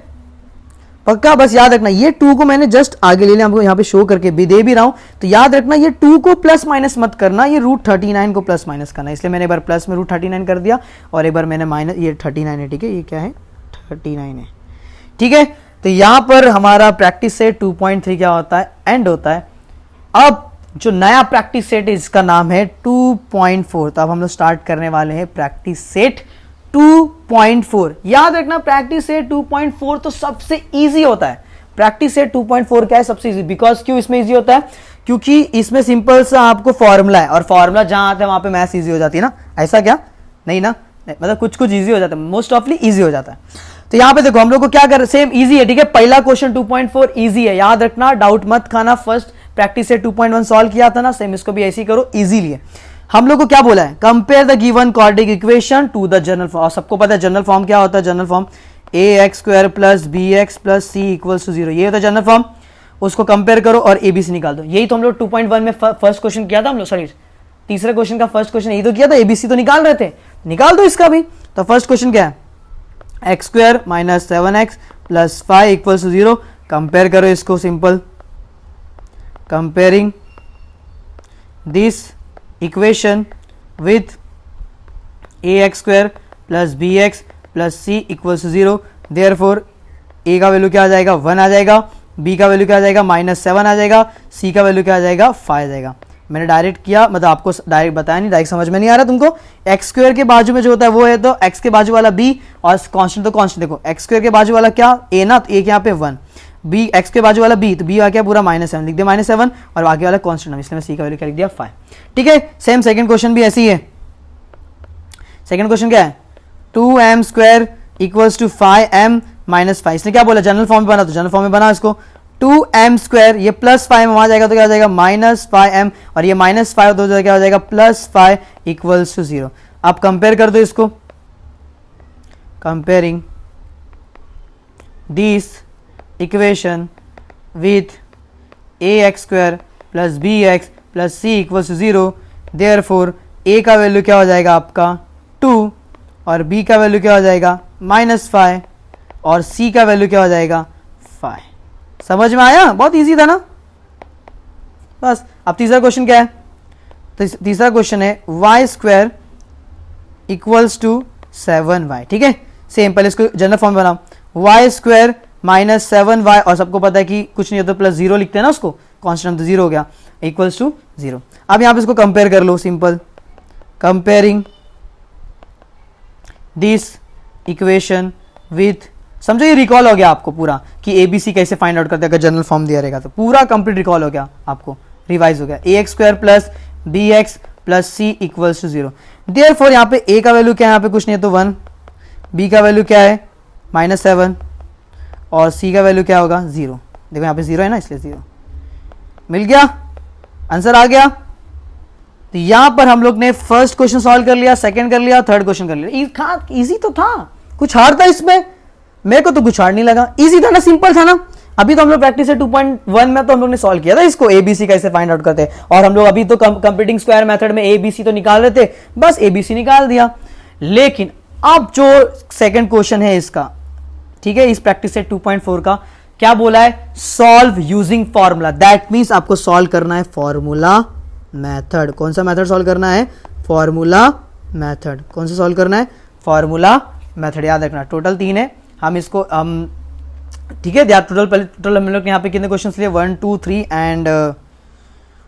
पक्का, बस याद रखना, ये 2 को मैंने जस्ट आगे ले लिया, आपको यहाँ पे शो करके भी दे भी रहा हूं, तो याद रखना ये 2 को प्लस माइनस मत करना, ये √39 को प्लस माइनस करना, इसलिए मैंने एक बार प्लस में √39 कर दिया, और एक बार मैंने माइनस, ये 39 है, ठीक है, ये क्या है, 39 है, ठीक है। तो यहां पर हमारा प्रैक्टिस सेट 2.3 क्या होता है, एंड होता है। अब जो नया प्रैक्टिस सेट है इसका नाम है 2.4, तो अब हम लोग स्टार्ट करने वाले हैं प्रैक्टिस सेट 2.4। याद रखना प्रैक्टिस सेट 2.4 तो सबसे इजी होता है। प्रैक्टिस सेट 2.4 क्या है, सबसे इजी, बिकॉज क्यों इसमें इजी होता है, क्योंकि इसमें सिंपल सा आपको फॉर्मूला है, और फॉर्मूला जहां आता है वहां पे मैथ्स इजी हो जाती है ना, ऐसा क्या नहीं ना, मतलब कुछ इजी हो जाता है, मोस्ट ऑफली इजी हो जाता है। तो यहां पे देखो हम लोग को क्या कर, सेम इजी है, ठीक है। पहला क्वेश्चन 2.4 इजी है, याद रखना, डाउट मत खाना। फर्स्ट प्रैक्टिस सेट 2.1 सॉल्व किया था ना, सेम इसको भी ऐसे ही करो, इजीली है। हम लोग को क्या बोला है, compare the given quadratic equation two the general form, और सबको पता है जनरल फॉर्म क्या होता है, general form ax² + bx + c = 0, ये होता है जनरल फॉर्म। उसको कंपेयर करो और abc निकाल दो। यही तो हम लोग 2.1 में फर्स्ट क्वेश्चन किया था, हम लोग सॉरी तीसरे क्वेश्चन का फर्स्ट क्वेश्चन यही तो किया था, abc तो निकाल रहे थे, निकाल दो इसका भी। तो फर्स्ट क्वेश्चन क्या है, x² - 7x + 5 = 0, कंपेयर करो इसको, simple comparing this equation with ax² + bx + c = 0, therefore a का वैल्यू क्या आ जाएगा, 1 आ जाएगा, b का वैल्यू क्या आ जाएगा, -7 आ जाएगा, c का वैल्यू क्या आ जाएगा, 5 आ जाएगा। मैंने डायरेक्ट किया, मतलब आपको डायरेक्ट बताया नहीं, डायरेक्ट समझ में नहीं आ रहा तुमको। x² के बाजू में जो होता है वो है, तो x के बाजू वाला b, और कांस्टेंट तो कांस्टेंट, देखो x² के बाजू वाला क्या a ना, तो a के यहाँ पे 1, b x के बाजू वाला b, तो b आ गया पूरा -7, लिख दिया -7, और आगे वाला कांस्टेंट, इसलिए मैं c का वैल्यू क्या लिख दिया, 5, ठीक है। सेम सेकंड क्वेश्चन भी ऐसी है। सेकंड क्वेश्चन क्या है, 2m² = 5m - 5, इसने क्या बोला, जनरल फॉर्म में बना, तो जनरल फॉर्म में बना इसको, 2m² ये +5 में वहां जाएगा तो क्या हो जाएगा, -5m, और ये -5 तो क्या हो जाएगा, +5 = 0। आप कंपेयर कर दो इसको, comparing this equation with ax² + bx + c = 0, therefore a का वैल्यू क्या हो जाएगा आपका 2, और b का वैल्यू क्या हो जाएगा -5, और c का वैल्यू क्या हो जाएगा 5। समझ में आया, बहुत इजी था ना, बस। अब तीसरा क्वेश्चन क्या है, तो तीसरा क्वेश्चन है y² = 7y, ठीक है। सेम, पहले इसको जनरल फॉर्म बनाओ, y² - 7y, और सबको पता है कि कुछ नहीं होता +0 लिखते हैं ना उसको, कांस्टेंट, तो 0 हो गया, = 0। अब यहां पे इसको कंपेयर कर लो, simple comparing this equation with, समझो ये रिकॉल हो गया आपको पूरा कि एबीसी कैसे फाइंड आउट करते हैं, अगर जनरल फॉर्म दिया रहेगा तो पूरा कंप्लीट रिकॉल हो गया, आपको रिवाइज हो गया। ax² + bx + c = 0, देयरफॉर यहाँ पे a का वैल्यू क्या है, यहाँ पे कुछ नहीं है तो 1, b का वैल्यू क्या है -7, और c का वैल्यू क्या होगा 0, देखो यहाँ पे 0 है ना, इसलिए 0, मिल गया, आंसर आ गया। तो यहां पर हम लोग ने फर्स्ट क्वेश्चन सॉल्व कर लिया, सेकंड कर लिया, थर्ड क्वेश्चन कर लिया। इजी तो था, कुछ हार्ड था इसमें? मेरे को तो कुछ हार्ड नहीं लगा, इजी था ना, सिंपल था ना। अभी तो हम लोग प्रैक्टिस 2.1 में तो हम लोग ने सॉल्व किया था इसको, एबीसी कैसे फाइंड आउट करते हैं, और हम लोग अभी तो कंप्लीटिंग स्क्वायर मेथड में एबीसी तो निकाल रहे थे, बस एबीसी निकाल दिया। लेकिन अब जो सेकंड क्वेश्चन है इसका, ठीक है, इस प्रैक्टिस सेट 2.4 का क्या बोला है, solve using formula. That means आपको सॉल्व करना है फॉर्मूला मेथड। कौन सा मेथड सॉल्व करना है, फॉर्मूला मेथड। कौन सा सॉल्व करना है, फॉर्मूला मेथड। याद रखना टोटल 3 है, हम इसको ठीक है, टोटल हम लोग यहाँ पे कितने क्वेश्चन लिए, 1 2 3 एंड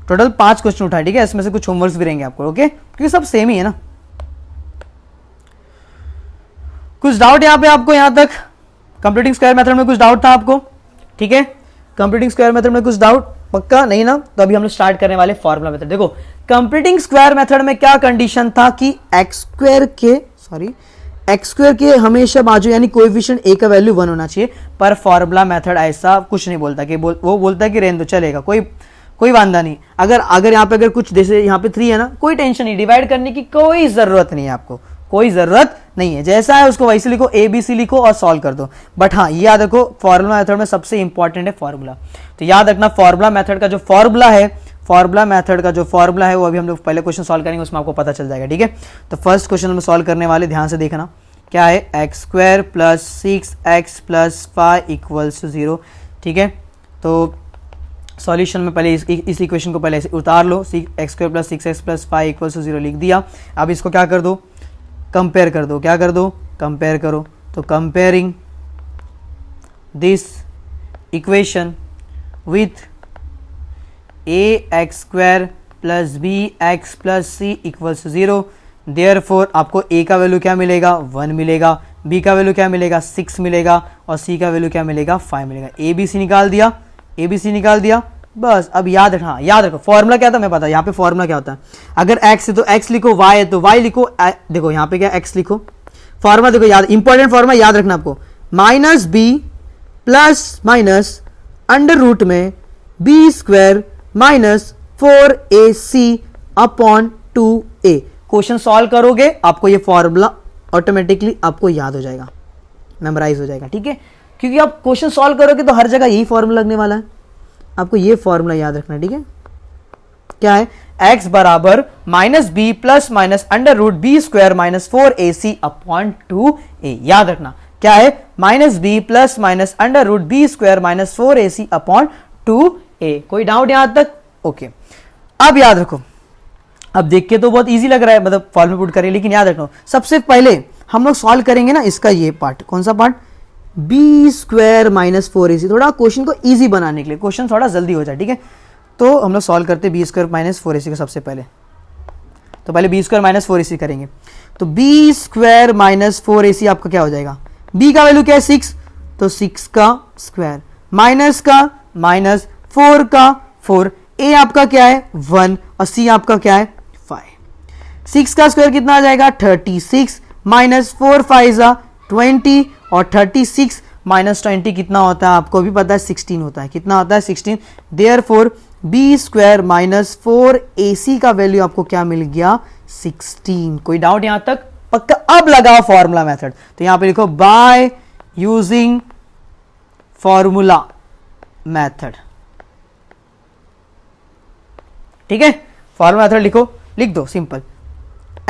टोटल 5 क्वेश्चन उठाए, ठीक है। इसमें से कुछ होमवर्क्स भी रहेंगे आपको, ओके, क्योंकि सब सेम ही है ना। कुछ डाउट यहाँ पे आपको, यहाँ तक कंप्लीटिंग स्क्वायर मेथड में कुछ डाउट था आपको, ठीक है। कंप्लीटिंग स्क्वायर मेथड में कुछ डाउट पक्का नहीं ना, तो अभी हम लोग स्टार्ट करने वाले फॉर्मूला मेथड। देखो कंप्लीटिंग स्क्वायर मेथड में क्या कंडीशन था कि एक्स स्क्वायर के हमेशा बाजू यानी कोएफिशिएंट ए का वैल्यू 1 होना चाहिए, पर फॉर्मूला मेथड ऐसा कुछ नहीं बोलता कि वो बोलता है कि रहने दो, चलेगा, कोई वांदा नहीं। अगर यहाँ पे अगर कुछ जैसे यहाँ पे 3 है ना, कोई टेंशन नहीं, डिवाइड करने की कोई जरूरत नहीं है आपको, कोई जरूरत नहीं है, जैसा है उसको वैसे लिखो, ए बी सी लिखो और सॉल्व कर दो। बट हाँ ये याद रखो, फॉर्मूला मेथड में सबसे इंपॉर्टेंट है फॉर्मूला। तो याद रखना फॉर्मूला मेथड का जो फॉर्मूला है वो अभी हम लोग पहले क्वेश्चन सॉल्व करेंगे, उसमें आपको पता चल जाएगा, ठीक है। तो फर्स्ट क्वेश्चन हम सॉल्व करने वाले, ध्यान से देखना क्या है, x square plus 6x plus 5 equals to 0, ठीक है। तो सॉल्यूशन में पहले इस इक्वेशन को पहले उतार लो, x square plus 6x plus 5 equals to 0 लिख दिया। अब इसको क्या कर दो, कंपेयर कर दो, क्या कर दो, कंपेयर करो। तो comparing this equation with a x square plus b x plus c equals to 0, therefore आपको a का वैल्यू क्या मिलेगा, 1 मिलेगा, b का वैल्यू क्या मिलेगा, 6 मिलेगा, और c का वैल्यू क्या मिलेगा, 5 मिलेगा। a b c निकाल दिया, बस। अब याद रखो फॉर्मूला क्या था, मैं पता यहाँ पे फॉर्मूला क्या होता है। अगर x है तो x लिखो, y है तो y लिखो, देखो यहाँ पे क्या x लिखो, फॉर्मूला देखो, याद इंपॉर्टेंट फॉर्मूला याद रखना आपको, minus b plus minus under root में b square minus 4ac upon 2a। Question solve करोगे आपको ये फॉर्मूला ऑटोमेटिकली आपको याद हो जाएगा, मेमोराइज हो जाएगा, ठीक है। क्योंकि आप क्वेश्चन सॉल्व करोगे तो हर जगह यही फॉर्मूला लगने वाला है, आपको ये फॉर्मूला याद रखना है, ठीक है। क्या है, x बराबर minus b plus minus under root b square minus 4ac upon 2a। याद रखना क्या है, minus b plus minus under root b square minus 4ac upon 2a। कोई डाउट यहां तक, ओके। अब याद रखो, अब देख के तो बहुत इजी लग रहा है, मतलब फॉर्मूला पुट करें, लेकिन याद रखो सबसे पहले हम लोग सॉल्व करेंगे ना इसका ये पार्ट, कौन सा part, B square minus 4ac, थोड़ा क्वेश्चन को इजी बनाने के लिए, क्वेश्चन थोड़ा जल्दी हो जाए, ठीक है। तो हम लोग सॉल्व करते बी स्क्वायर माइनस 4ac को सबसे पहले, तो पहले बी स्क्वायर माइनस 4ac करेंगे। तो बी स्क्वायर माइनस 4ac आपका क्या हो जाएगा, b का वैल्यू क्या है 6, तो 6 का स्क्वायर माइनस का माइनस 4 का 4, a आपका क्या है 1 और c आपका क्या है 5। 6 का स्क्वायर कितना आ जाएगा 36 माइनस 4 5 20, और 36 माइनस 20 कितना होता है आपको भी पता है 16 होता है, कितना होता है 16। Therefore B square minus 4ac का वैल्यू आपको क्या मिल गया 16। कोई डाउट यहां तक, पक्का। अब लगाओ फॉर्मूला मेथड, तो यहां पे लिखो बाय यूजिंग फॉर्मूला मेथड, ठीक है। फॉर्मूला मेथड लिख दो सिंपल,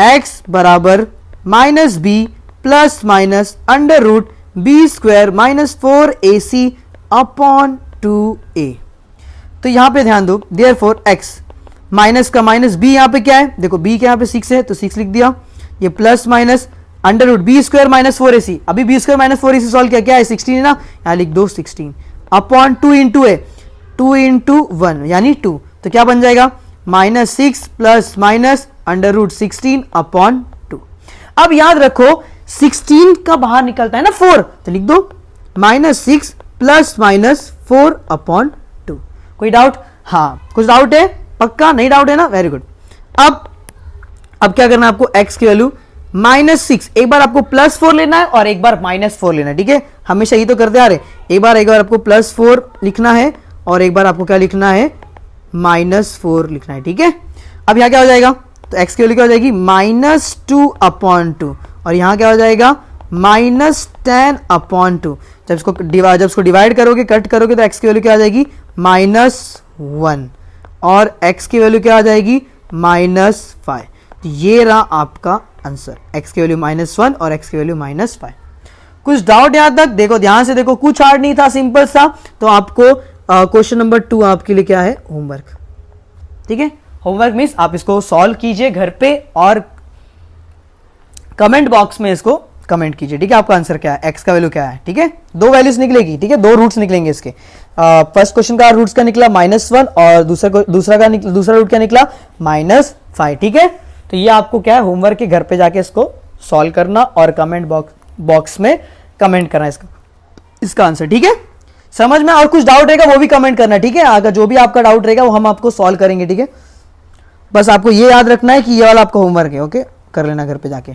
x बराबर minus b plus minus under root b square minus 4ac upon 2a। तो यहां पे ध्यान दो, देयरफॉर x माइनस का माइनस b यहां पे क्या है, देखो b के यहां पे 6 है तो 6 लिख दिया, ये plus minus under root b square minus 4ac, अभी B square minus 4ac solve किया, क्या है 16 है ना, यहां लिख दो 16 अपॉन 2 इंटू a, 2 इंटू 1 यानी 2, तो क्या बन जाएगा minus 6 plus minus under root 16 upon 2। अब याद रखो 16 का बाहर निकलता है ना 4, तो लिख दो माइनस 6 प्लस माइनस 4 अपॉन 2। कोई डाउट, हाँ कुछ डाउट है, पक्का नहीं डाउट है ना, वेरी गुड। अब क्या करना है आपको, x की वैल्यू माइनस 6, एक बार आपको प्लस 4 लेना है और एक बार माइनस 4 लेना है, ठीक है। हमेशा ये तो करते आ रहे, एक बार आपको प्लस 4 लिखना है और एक बार आपको क्या लिखना है -4 लिखना है, ठीक है। अब यहाँ क्या हो जाएगा, तो x की वैल्यू क्या हो जाएगी -2/2 और यहाँ क्या हो जाएगा -10/2। जब इसको डिवाइड करोगे, कट करोगे तो x की वैल्यू क्या आ जाएगी -1 और x की वैल्यू क्या आ जाएगी -5। तो ये रहा आपका आंसर, x की वैल्यू -1 और x की वैल्यू -5। कुछ डाउट यहां तक? देखो ध्यान से देखो, कुछ हार्ड नहीं था, सिंपल सा। तो आपको क्वेश्चन नंबर 2 आपके लिए क्या है, होमवर्क, ठीक है। होमवर्क मीन्स आप इसको सॉल्व कीजिए घर पे और कमेंट बॉक्स में इसको कमेंट कीजिए, ठीक है। आपका आंसर क्या है, x का वैल्यू क्या है, ठीक है। 2 वैल्यूज निकलेगी, ठीक है, 2 रूट्स निकलेंगे इसके। फर्स्ट क्वेश्चन का रूट्स का निकला -1 और दूसरा रूट क्या निकला -5, ठीक है। तो ये आपको क्या है, होमवर्क के घर पे जाके इसको सॉल्व करना और कमेंट बॉक्स में कमेंट करना इसका आंसर, ठीक है। समझ में? और कुछ डाउट रहेगा वो भी कमेंट करना, ठीक है। अगर जो भी आपका डाउट रहेगा वो हम आपको सॉल्व करेंगे, ठीक है। बस आपको ये याद रखना है कि ये वाला आपका होमवर्क है, ओके, कर लेना घर पे जाके,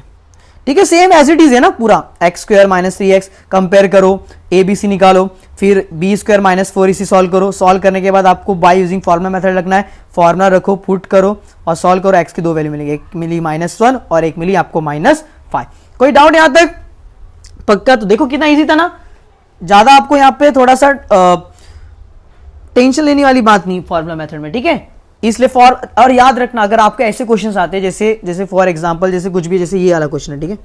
ठीक है। सेम एज इट इज है ना पूरा, x² - 3x कंपेयर करो, ABC निकालो, फिर b² - 4ac सॉल्व करो। सॉल्व करने के बाद आपको बाय यूजिंग फॉर्मूला मेथड लगना है, फॉर्मूला रखो, पुट करो और सॉल्व करो। x की 2 वैल्यू मिलेगी, एक मिली -1 और एक मिली आपको -5। कोई डाउट यहां तक? पक्का? तो देखो कितना इजी था ना, ज्यादा आपको यहाँ पे थोड़ा सा टेंशन लेने वाली बात नहीं फॉर्मूला मेथड में, ठीक है। इसलिए और याद रखना, अगर आपके ऐसे क्वेश्चंस आते हैं जैसे फॉर एग्जांपल जैसे कुछ भी, जैसे ये वाला क्वेश्चन है, ठीक है।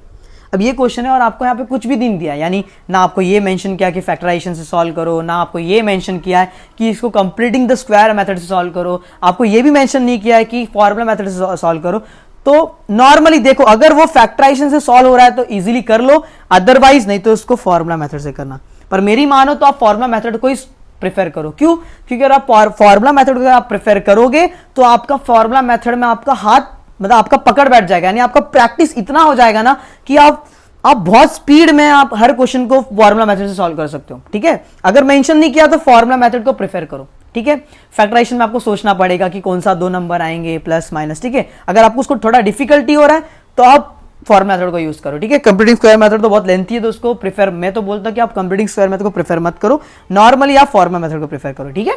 अब ये क्वेश्चन है और आपको यहाँ पे कुछ भी नहीं दिया, यानी ना आपको ये मेंशन किया कि फैक्टराइजेशन से सॉल्व करो, ना आपको ये मेंशन किया है कि इसको कंप्लीटिंग द स्क्वायर मेथड से सॉल्व करो, आपको ये भी मेंशन नहीं किया है कि फॉर्मूला मेथड से सॉल्व करो। तो नॉर्मली देखो, अगर वो फैक्टराइजेशन से सॉल्व हो रहा है तो इजीली कर लो, अदरवाइज नहीं तो उसको फॉर्मूला मेथड से करना। पर मेरी मानो तो आप फॉर्मूला मेथड को ही प्रेफर करो। क्यों? क्योंकि अगर आप फॉर्मूला मेथड को आप प्रेफर करोगे तो आपका फॉर्मूला मेथड में आपका हाथ, मतलब आपका पकड़ बैठ जाएगा, यानी आपका प्रैक्टिस इतना हो जाएगा ना कि आप बहुत स्पीड में आप हर क्वेश्चन को फॉर्मूला मेथड से सॉल्व कर सकते हो, ठीक है। अगर मेंशन नहीं किया तो फॉर्मूला मेथड को प्रेफर करो, ठीक है। फैक्टराइजेशन में आपको सोचना पड़ेगा कि कौन सा 2 नंबर आएंगे, प्लस माइनस, ठीक है। अगर आपको उसको थोड़ा डिफिकल्टी हो रहा है तो आप फॉर्मूला मेथड को यूज करो, ठीक है। कंप्लीटिंग स्क्वायर मेथड तो बहुत लेंथी है, तो उसको प्रेफर, मैं तो बोलता कि आप कंप्लीटिंग स्क्वायर मेथड को प्रेफर मत करो, नॉर्मली आप फॉर्मूला मेथड को प्रेफर करो, ठीक है।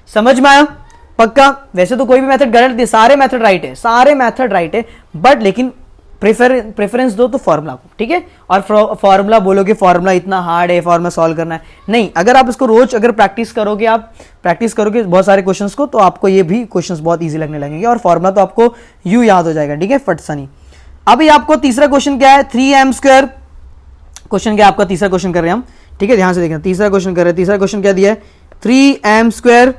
समझ में आया? पक्का? वैसे तो कोई भी मेथड गलत नहीं, सारे मेथड राइट है, सारे मेथड राइट है, बट लेकिन प्रेफरेंस दो तो फॉर्मूला को, ठीक है। और फॉर्मूला बोलोगे फॉर्मूला इतना हार्ड है, फॉर्मूला सॉल्व करना है, नहीं। अगर आप इसको रोज अगर प्रैक्टिस करोगे बहुत सारे क्वेश्चंस को, तो आपको ये भी क्वेश्चंस बहुत इजी लगने लगेंगे और फॉर्मूला तो आपको यूं याद हो जाएगा, ठीक है, फट सा नहीं। अभी आपको तीसरा क्वेश्चन क्या है, 3m²। क्वेश्चन क्या है आपका, तीसरा क्वेश्चन कर रहे हैं हम, ठीक है, ध्यान से देखना। तीसरा क्वेश्चन कर रहे हैं, तीसरा क्वेश्चन क्या दिया है, 3m²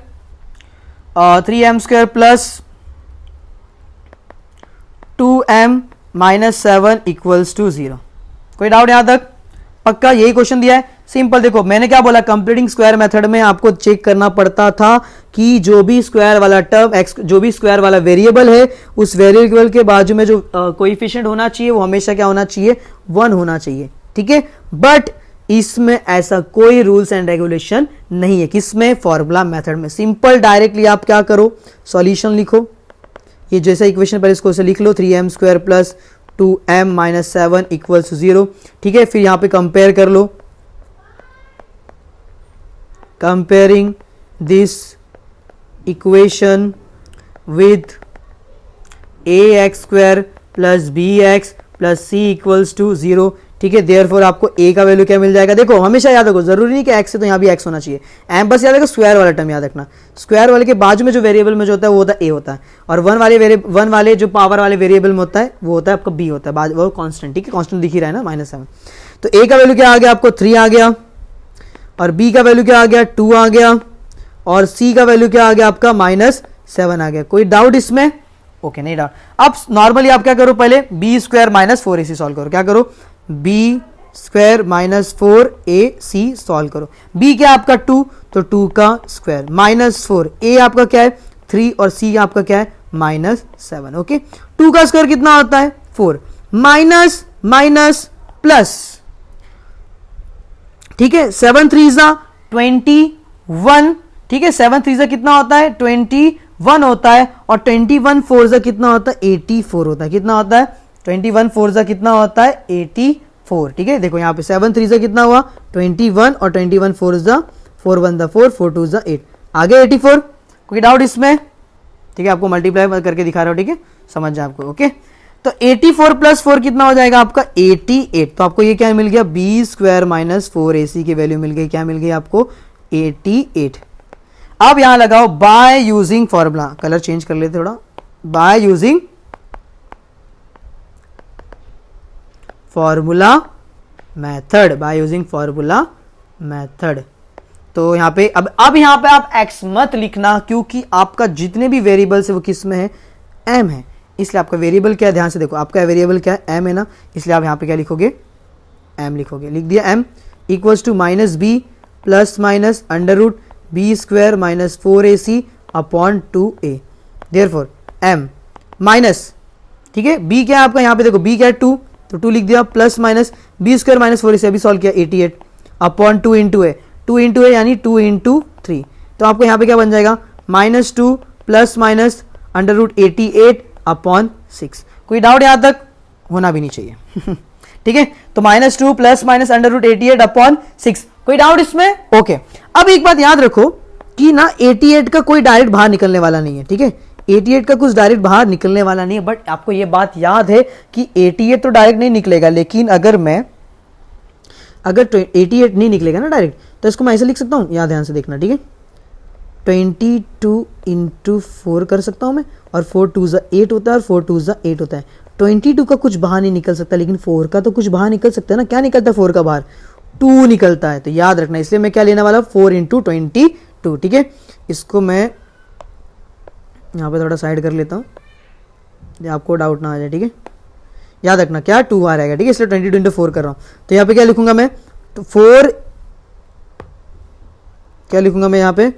प्लस 2m - 7 = 0। कोई डाउट यहां तक? पक्का यही क्वेश्चन दिया है, सिंपल। देखो मैंने क्या बोला, कंप्लीटिंग स्क्वायर मेथड में आपको चेक करना पड़ता था कि जो भी स्क्वायर वाला टर्म x, जो भी स्क्वायर वाला वेरिएबल है, उस वेरिएबल के बाजू में जो कोएफिशिएंट होना चाहिए वो हमेशा क्या होना चाहिए, 1 होना चाहिए, ठीक है। बट इसमें ऐसा कोई रूल्स एंड रेगुलेशन नहीं है, किसमें, फॉर्मूला मेथड में। सिंपल डायरेक्टली आप क्या करो, सॉल्यूशन लिखो, ये जैसा इक्वेशन पर इसको लिख लो, 3m² प्लस 2m - 7 = 0, ठीक है। फिर यहां पे कंपेयर कर लो, comparing this equation with ax² plus bx plus c = 0, ठीक है। देयरफॉर आपको a का वैल्यू क्या मिल जाएगा, देखो हमेशा याद रखो, जरूरी नहीं कि x है तो यहाँ भी x होना चाहिए, m बस याद रखो, स्क्वायर वाला टर्म याद रखना, स्क्वायर वाले के बाजू में जो वेरिएबल में जो होता है वो होता है a होता है, और वन वाले जो पावर वाले वेरिएबल में होता है वो होता है आपका b होता है, वो कांस्टेंट, ठीक है, कांस्टेंट दिख ही रहा है ना, -7। तो a का वैल्यू क्या आ गया आपको, 3 आ गया, और b का वैल्यू क्या आ गया, 2 आ गया, और c का वैल्यू क्या आ गया आपका, -7 आ गया। कोई डाउट इसमें? ओके, नहीं डाउट। अब नॉर्मली आप क्या करो, पहले b² - 4ac सॉल्व करो, क्या करो, b² - 4ac सॉल्व करो। b क्या आपका 2, तो 2 का स्क्वायर, -4, a आपका क्या है 3, और c आपका क्या है -7, ओके। 2 का स्क्वायर कितना होता है 4, माइनस माइनस प्लस, ठीक है। 7 3 21, ठीक है, 7 3 कितना होता है 21 होता है, और 21 4 कितना होता है 84 होता है, कितना होता है 21 4 कितना होता है 84, ठीक है। देखो यहाँ पे 7 3 कितना हुआ 21, और 21 4 4 1 4 4 2 8, आगे 84। कोई डाउट इसमें? ठीक है, आपको मल्टीप्लाई करके दिखा रहा हूं, ठीक है, समझ जाए आपको। ओके, तो 84 प्लस 4 कितना हो जाएगा आपका 88। तो आपको ये क्या मिल गया, बी स्क्वायर माइनस 4ac की वैल्यू मिल गई, क्या मिल गई आपको 88। अब यहां लगाओ by using formula, colour change कर लेते थोड़ा, by using formula method, by using formula method. तो यहां पे अब यहां पे आप x मत लिखना, क्योंकि आपका जितने भी वेरिएबल्स है वो किस में है, m है, इसलिए आपका वेरिएबल क्या है, ध्यान से देखो, आपका वेरिएबल क्या है, m है ना, इसलिए आप यहां पे क्या लिखोगे, m लिखोगे। लिख दिया m equals to minus b plus minus under root b square minus 4ac upon 2a। Therefore m minus, ठीक है, b क्या है आपका, यहां पे देखो b क्या है 2, तो 2 लिख दिया, plus minus b square minus 4ac अभी सॉल्व किया 88 upon 2 into a, 2 into a यानी 2 इंटू 3। तो आपको यहां पे क्या बन जाएगा, minus 2 plus minus under root 88 upon 6। कोई डाउट यहां तक? होना भी नहीं चाहिए। ठीक है, तो minus 2 plus minus under root 88 upon 6। कोई डाउट इसमें? ओके, अब एक बात याद रखो कि ना 88 का कोई डायरेक्ट बाहर निकलने वाला नहीं है, ठीक है, 88 का कुछ डायरेक्ट बाहर निकलने वाला नहीं है, बट आपको ये बात याद है कि 88 तो डायरेक्ट नहीं निकलेगा, लेकिन अगर 88 नहीं निकलेगा ना डायरेक्ट, तो इसको मैं ऐसे लिख सकता हूं, यहां ध्यान से देखना, ठीक है, 22 इंटू 4 कर सकता हूं मैं, और 4 2 8 होता है, और 4 2 8 होता है। 22 का कुछ बाहर नहीं निकल सकता, लेकिन 4 का तो कुछ बाहर निकल सकता है ना। क्या निकलता है 4 का बाहर, 2 निकलता है, तो याद रखना, इसलिए मैं क्या लेने वाला, 4 इंटू 22, ठीक है। इसको मैं यहाँ पे थोड़ा साइड कर लेता हूँ, आपको डाउट ना आ जाए, ठीक है, याद रखना क्या 2 आ रहेगा, ठीक है, इसलिए 22 इंटू 4 कर रहा हूँ। तो यहाँ पे क्या लिखूंगा मैं, तो 4 क्या लिखूंगा मैं यहाँ पे,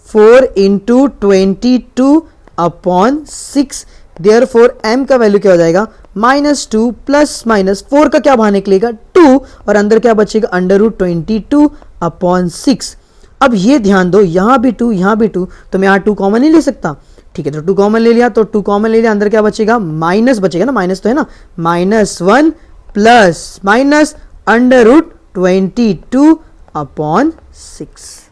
4 इंटू 22 अपॉन 6। देयरफॉर m का वैल्यू क्या हो जाएगा, -2 प्लस माइनस 4 का क्या बाहर निकलेगा 2, और अंदर क्या बचेगा अंडर रूट 22 अपॉन 6। अब ये ध्यान दो, यहां भी 2 यहां भी 2, तो मैं यहाँ 2 कॉमन नहीं ले सकता, ठीक है, तो 2 कॉमन ले लिया, तो 2 कॉमन ले लिया, अंदर क्या बचेगा, माइनस बचेगा ना, माइनस तो है ना, -1 plus minus under root 22 upon 6।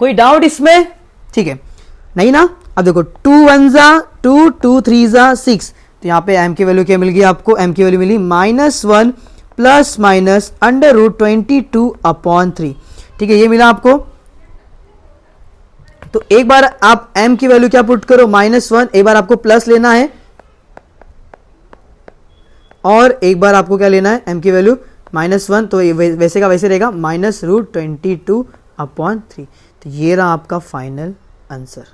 कोई डाउट इसमें? ठीक है, नहीं ना। अब देखो 2 1 जा 2, 2 3 जा 6, तो यहाँ पे m की वैल्यू क्या मिल गई आपको, m की वैल्यू मिली -1 plus minus under root 22 upon 3, ठीक है, ये मिला आपको। तो एक बार आप m की वैल्यू क्या पुट करो, -1, एक बार आपको प्लस लेना है, और एक बार आपको क्या लेना है, m की वैल्यू -1, तो वैसे का वैसे रहेगा -√22 अपॉन 3। तो ये रहा आपका फाइनल आंसर,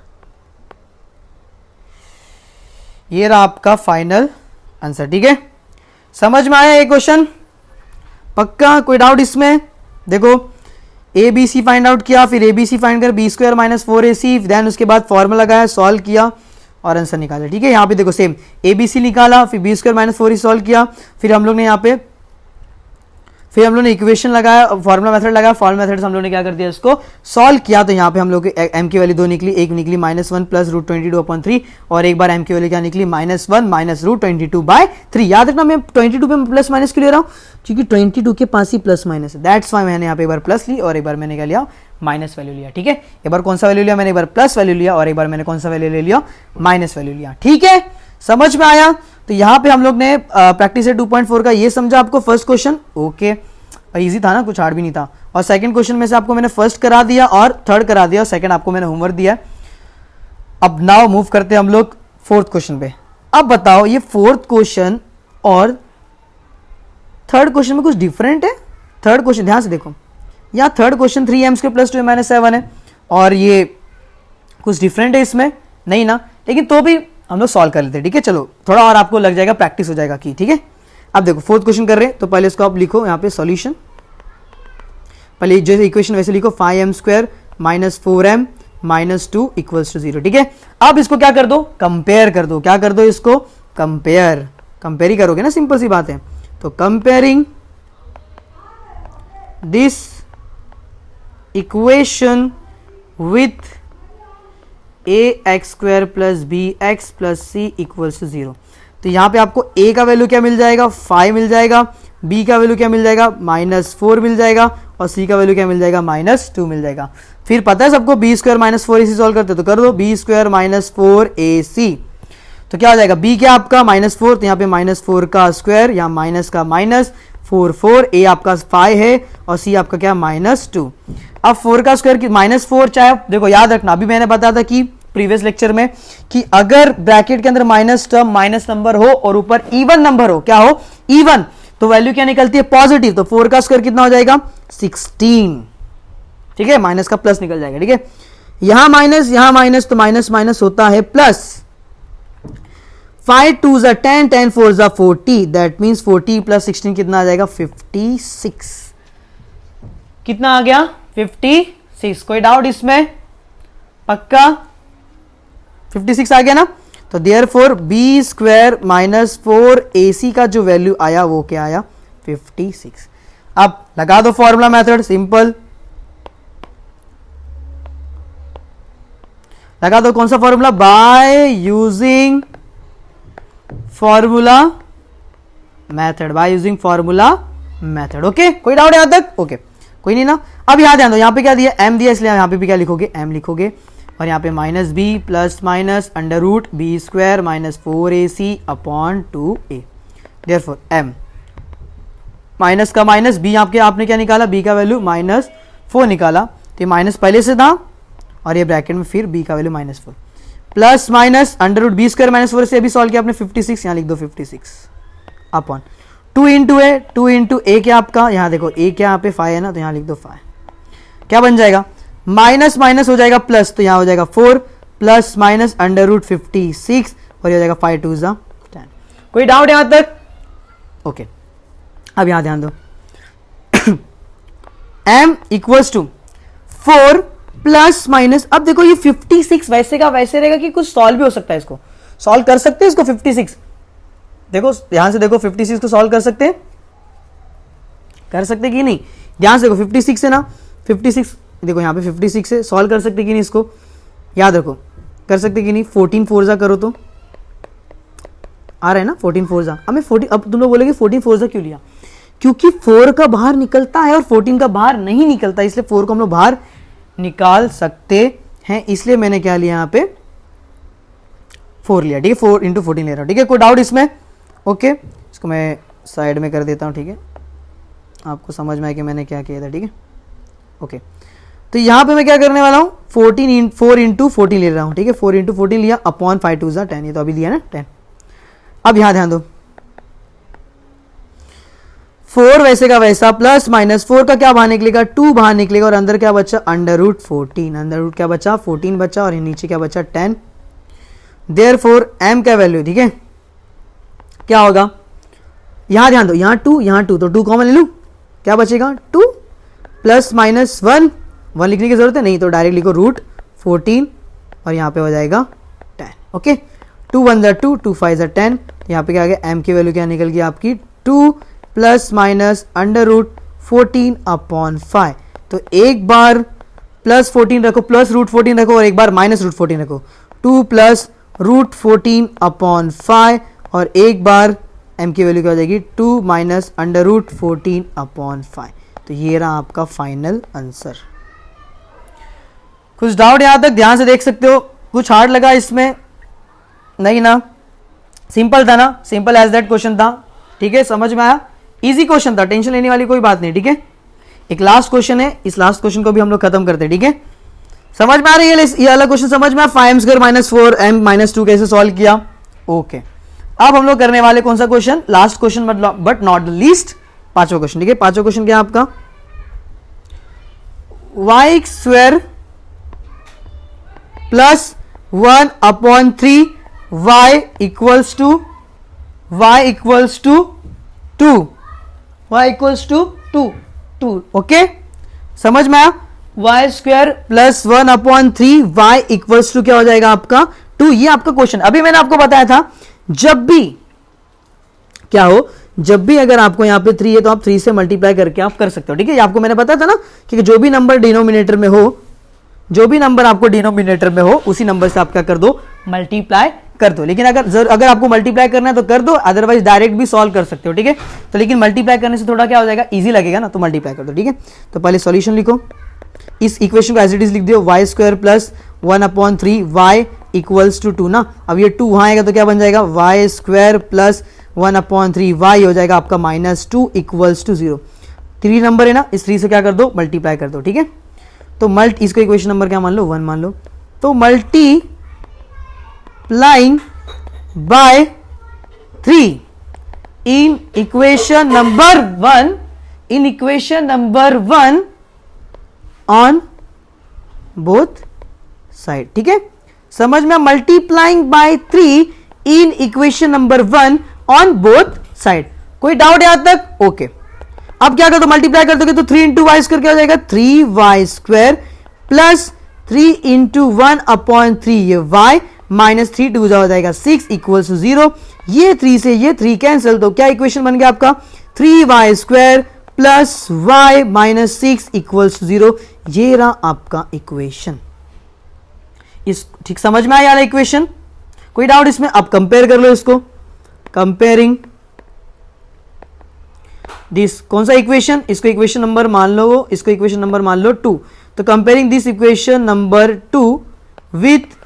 ये रहा आपका फाइनल आंसर, ठीक है, समझ में आया ये क्वेश्चन? पक्का? कोई डाउट इसमें? देखो a b c find out किया, फिर ए बी सी फाइंड कर b square minus 4ac, then उसके बाद फॉर्मूला लगाया, सॉल्व किया और आंसर निकाला, ठीक है। यहाँ पे देखो सेम ए बी सी निकाला, फिर B square minus 4ac solve किया, फिर हम लोग ने यहाँ पे इक्वेशन लगाया, फॉर्मुला मेथड लगाया, फॉर्मुला मेथड से हम लोग ने क्या कर दिया, इसको सॉल्व किया। तो यहाँ पे हम लोग m की वैल्यू 2 निकली, एक निकली -1 प्लस √22 अपॉन 3, और एक बार m की वैल्यू क्या निकली, -1 माइनस √22/3। याद रखना मैं 22 पे प्लस माइनस क्यों ले रहा हूँ, क्योंकि 22 के पास ही प्लस माइनस है, दैट्स वाई मैंने यहाँ पे एक बार प्लस ली और एक बार मैंने क्या लिया, माइनस वैल्यू लिया, ठीक है। एक बार कौन सा वैल्यू लिया मैंने, एक बार प्लस वैल्यू लिया, और एक बार मैंने कौन सा वैल्यू ले लिया, माइनस वैल्यू लिया, ठीक है, समझ में आया? तो यहाँ पे हम लोग ने प्रैक्टिस 2.4 का ये समझा आपको फर्स्ट क्वेश्चन, ओके, इजी था ना, कुछ हार्ड भी नहीं था। और सेकंड क्वेश्चन में से आपको मैंने फर्स्ट करा दिया और थर्ड करा दिया, और सेकंड आपको मैंने होमवर्क दिया। अब नाउ मूव करते हैं हम लोग फोर्थ क्वेश्चन पे। अब बताओ ये फोर्थ क्वेश्चन और थर्ड क्वेश्चन में कुछ डिफरेंट है। थर्ड क्वेश्चन ध्यान से देखो, यहाँ थर्ड क्वेश्चन 3m² + 2a - 7 है, और ये कुछ डिफरेंट है इसमें, नहीं ना, लेकिन तो भी हम लोग सॉल्व कर लेते हैं, ठीक है। चलो थोड़ा और आपको लग जाएगा, प्रैक्टिस हो जाएगा कि, ठीक है। अब देखो फोर्थ क्वेश्चन कर रहे हैं, तो पहले इसको आप लिखो यहाँ पे सॉल्यूशन, पहले जैसे इक्वेशन वैसे लिखो, 5m² - 4m - 2 = 0, ठीक है। अब इसको क्या कर दो, कंपेयर कर दो, क्या कर दो, इसको कंपेयर ही करोगे ना, सिंपल सी बात है। तो comparing this equation with ax² + bx + c = 0। तो यहां पे आपको a का वैल्यू क्या मिल जाएगा, 5 मिल जाएगा, b का वैल्यू क्या मिल जाएगा, -4 मिल जाएगा, और c का वैल्यू क्या मिल जाएगा, -2 मिल जाएगा। फिर पता है सबको b स्क्वायर -4ac सॉल्व करते तो कर दो, b स्क्वायर -4ac, तो क्या हो जाएगा, b क्या आपका -4, तो यहाँ पे -4 का स्क्वायर, यहाँ माइनस का माइनस, 4 a आपका 5 है, और c आपका क्या -2। अब 4 का स्क्वायर की -4, चाहे देखो याद रखना, अभी मैंने बताया था कि प्रीवियस लेक्चर में कि अगर ब्रैकेट के अंदर माइनस टर्म माइनस नंबर हो और ऊपर इवन नंबर हो, क्या हो, इवन, तो वैल्यू क्या निकलती है, पॉजिटिव। तो 4 का स्क्वायर कितना हो जाएगा, 16, ठीक है, माइनस का प्लस निकल जाएगा, ठीक है, यहां माइनस, तो माइनस माइनस होता है प्लस, 5 2 10, 10 4 40, दैट मीन्स 40 प्लस 16 कितना आ जाएगा, 56, कितना आ गया, 56। कोई डाउट इसमें, पक्का 56 आ गया ना। तो देयरफॉर b स्क्वायर -4ac का जो वैल्यू आया वो क्या आया, 56। अब लगा दो फॉर्मूला मेथड, सिंपल लगा दो, कौन सा formula, by using formula method, by using formula method. Okay, कोई डाउट यहां तक, ओके कोई नहीं ना। अब यहां ध्यान दो, यहां पे क्या दिया, m दिया, इसलिए यहां पे भी क्या लिखोगे, m लिखोगे, और यहाँ पे -b plus minus under root b square -4ac upon 2a, therefore m minus का माइनस, b आपने क्या निकाला, b का वैल्यू -4 निकाला, तो ये माइनस पहले से था, और ये ब्रैकेट में फिर b का value -4 plus minus under root b square -4 से अभी सॉल्व किया आपने 56, यहाँ लिख दो 56 अपॉन 2 इंटू a क्या आपका, यहाँ देखो a क्या यहाँ पे 5 है ना, तो यहाँ लिख दो 5, क्या बन जाएगा, माइनस माइनस हो जाएगा प्लस, तो यहाँ हो जाएगा 4 प्लस माइनस अंडर रूट 56, और ये हो जाएगा 5 2 10। कोई डाउट यहां तक, ओके। अब यहां ध्यान दो m equals to 4 plus minus, अब देखो ये 56 वैसे का वैसे रहेगा कि कुछ सॉल्व भी हो सकता है, इसको सॉल्व कर सकते हैं, इसको 56 देखो ध्यान से देखो, 56 को सॉल्व कर सकते कि नहीं, ध्यान से देखो 56 है ना, 56 देखो यहाँ पे 56 है, सॉल्व कर सकते कि नहीं, इसको याद रखो, कर सकते कि नहीं, 14 4 करो तो आ रहा है ना, 14 4 हमें 14, अब तुम लोग बोलोगे 14 4 क्यों लिया, क्योंकि 4 का बाहर निकलता है और 14 का बाहर नहीं निकलता, इसलिए 4 को हम लोग बाहर निकाल सकते हैं, इसलिए मैंने क्या लिया यहाँ पे 4 लिया, ठीक है, 4 इंटू 14 ले रहा हूँ, ठीक है, कोई डाउट इसमें, ओके। इसको मैं साइड में कर देता हूँ, ठीक है, आपको समझ में आए कि मैंने क्या किया था, ठीक है, ओके। तो यहां पे मैं क्या करने वाला हूं, 4 इंटू 14 ले रहा हूं, ठीक है, 4 इंटू 14 लिया अपॉन 5 2 10, ये तो अभी लिया ना 10। अब यहां ध्यान दो, 4 वैसे का वैसा प्लस माइनस 4 का क्या बाहर निकलेगा, 2 बाहर निकलेगा, और अंदर क्या बचा, अंडर रूट 14, अंडर रूट क्या बचा, 14 बचा, और नीचे क्या बचा 10, देयरफॉर m का वैल्यू, ठीक है, क्या होगा, यहां ध्यान दो, यहाँ 2 तो 2 कॉमन ले लूं, क्या बचेगा 2 प्लस माइनस 1 लिखने की जरूरत है नहीं, तो डायरेक्ट लिखो रूट 14, और यहाँ पे हो जाएगा 10, ओके, 2 1 2 2 5 10, यहाँ पे क्या आ गया, m की वैल्यू क्या निकल गई आपकी 2 plus minus under root 14 upon 5, तो एक बार प्लस 14 रखो, प्लस रूट 14 रखो, और एक बार माइनस रूट 14 रखो, 2 प्लस रूट 14 अपॉन 5, और एक बार m की वैल्यू क्या हो जाएगी 2 माइनस अंडर रूट 14 अपॉन 5, तो ये रहा आपका फाइनल आंसर। कुछ डाउट यहां तक ध्यान से देख सकते हो, कुछ हार्ड लगा इसमें, नहीं ना, सिंपल था ना, सिंपल एज दैट क्वेश्चन था, ठीक है, समझ में आया, इजी क्वेश्चन था, टेंशन लेने वाली कोई बात नहीं, ठीक है। एक लास्ट क्वेश्चन है, इस लास्ट क्वेश्चन को भी हम लोग खत्म करते हैं, ठीक है, समझ में आ रही है ये वाला क्वेश्चन, समझ में, 5m स्क्वायर -4m -2 कैसे सॉल्व किया, ओके। अब हम लोग करने वाले कौन सा question, last question but not the least, पांचवा क्वेश्चन, ठीक है, पांचवा क्वेश्चन क्या है आपका, y square plus 1 upon 3 y equals to 2, okay, समझ में आया, y square plus 1 upon 3 y equals to क्या हो जाएगा आपका 2, ये आपका क्वेश्चन। अभी मैंने आपको बताया था जब भी क्या हो, जब भी अगर आपको यहाँ पे 3 है तो आप 3 से मल्टीप्लाई करके आप कर सकते हो, ठीक है, आपको मैंने बताया था ना कि जो भी नंबर डिनोमिनेटर में हो, जो भी नंबर आपको डिनोमिनेटर में हो उसी नंबर से आप क्या कर दो, मल्टीप्लाई कर दो, लेकिन अगर आपको मल्टीप्लाई करना है तो कर दो, अदरवाइज डायरेक्ट भी सॉल्व कर सकते हो, ठीक है। तो लेकिन मल्टीप्लाई करने से थोड़ा क्या हो जाएगा, इजी लगेगा ना, तो मल्टीप्लाई कर दो, ठीक है। तो पहले सॉल्यूशन लिखो, इस इक्वेशन को एज इट इज लिख दियो, y square plus 1/3 y equals to 2 ना। अब ये 2 वहां आएगा तो क्या बन जाएगा, वाई स्क्वायर प्लस 1/3 वाई हो जाएगा आपका -2 इक्वल्स टू 0। 3 नंबर है ना, इस 3 से क्या कर दो, मल्टीप्लाई कर दो, ठीक है। तो इसको इक्वेशन नंबर क्या मान लो, 1 मान लो। तो multiplying by 3 in equation number 1 on both side, ठीक है। समझ में, multiplying by 3 in equation number 1 on both side. कोई डाउट यहां तक, ओके। अब क्या कर दो, मल्टीप्लाई कर दोगे तो 3 इंटू वाई स्क्वायर क्या हो जाएगा, 3y स्क्वायर प्लस 3 इंटू 1/3 ये y माइनस 3 2 हो जाएगा 6 इक्वल टू 0। ये 3 से ये 3 कैंसिल, तो क्या इक्वेशन बन गया आपका, 3y square plus y minus 6 equal to 0। ये रहा आपका इक्वेशन। इस ठीक समझ में आया इक्वेशन, कोई डाउट इसमें। अब कंपेयर कर लो इसको, कंपेयरिंग दिस, कौन सा इक्वेशन, इसको इक्वेशन नंबर मान लो, इसको इक्वेशन नंबर मान लो 2। तो comparing this equation number 2 with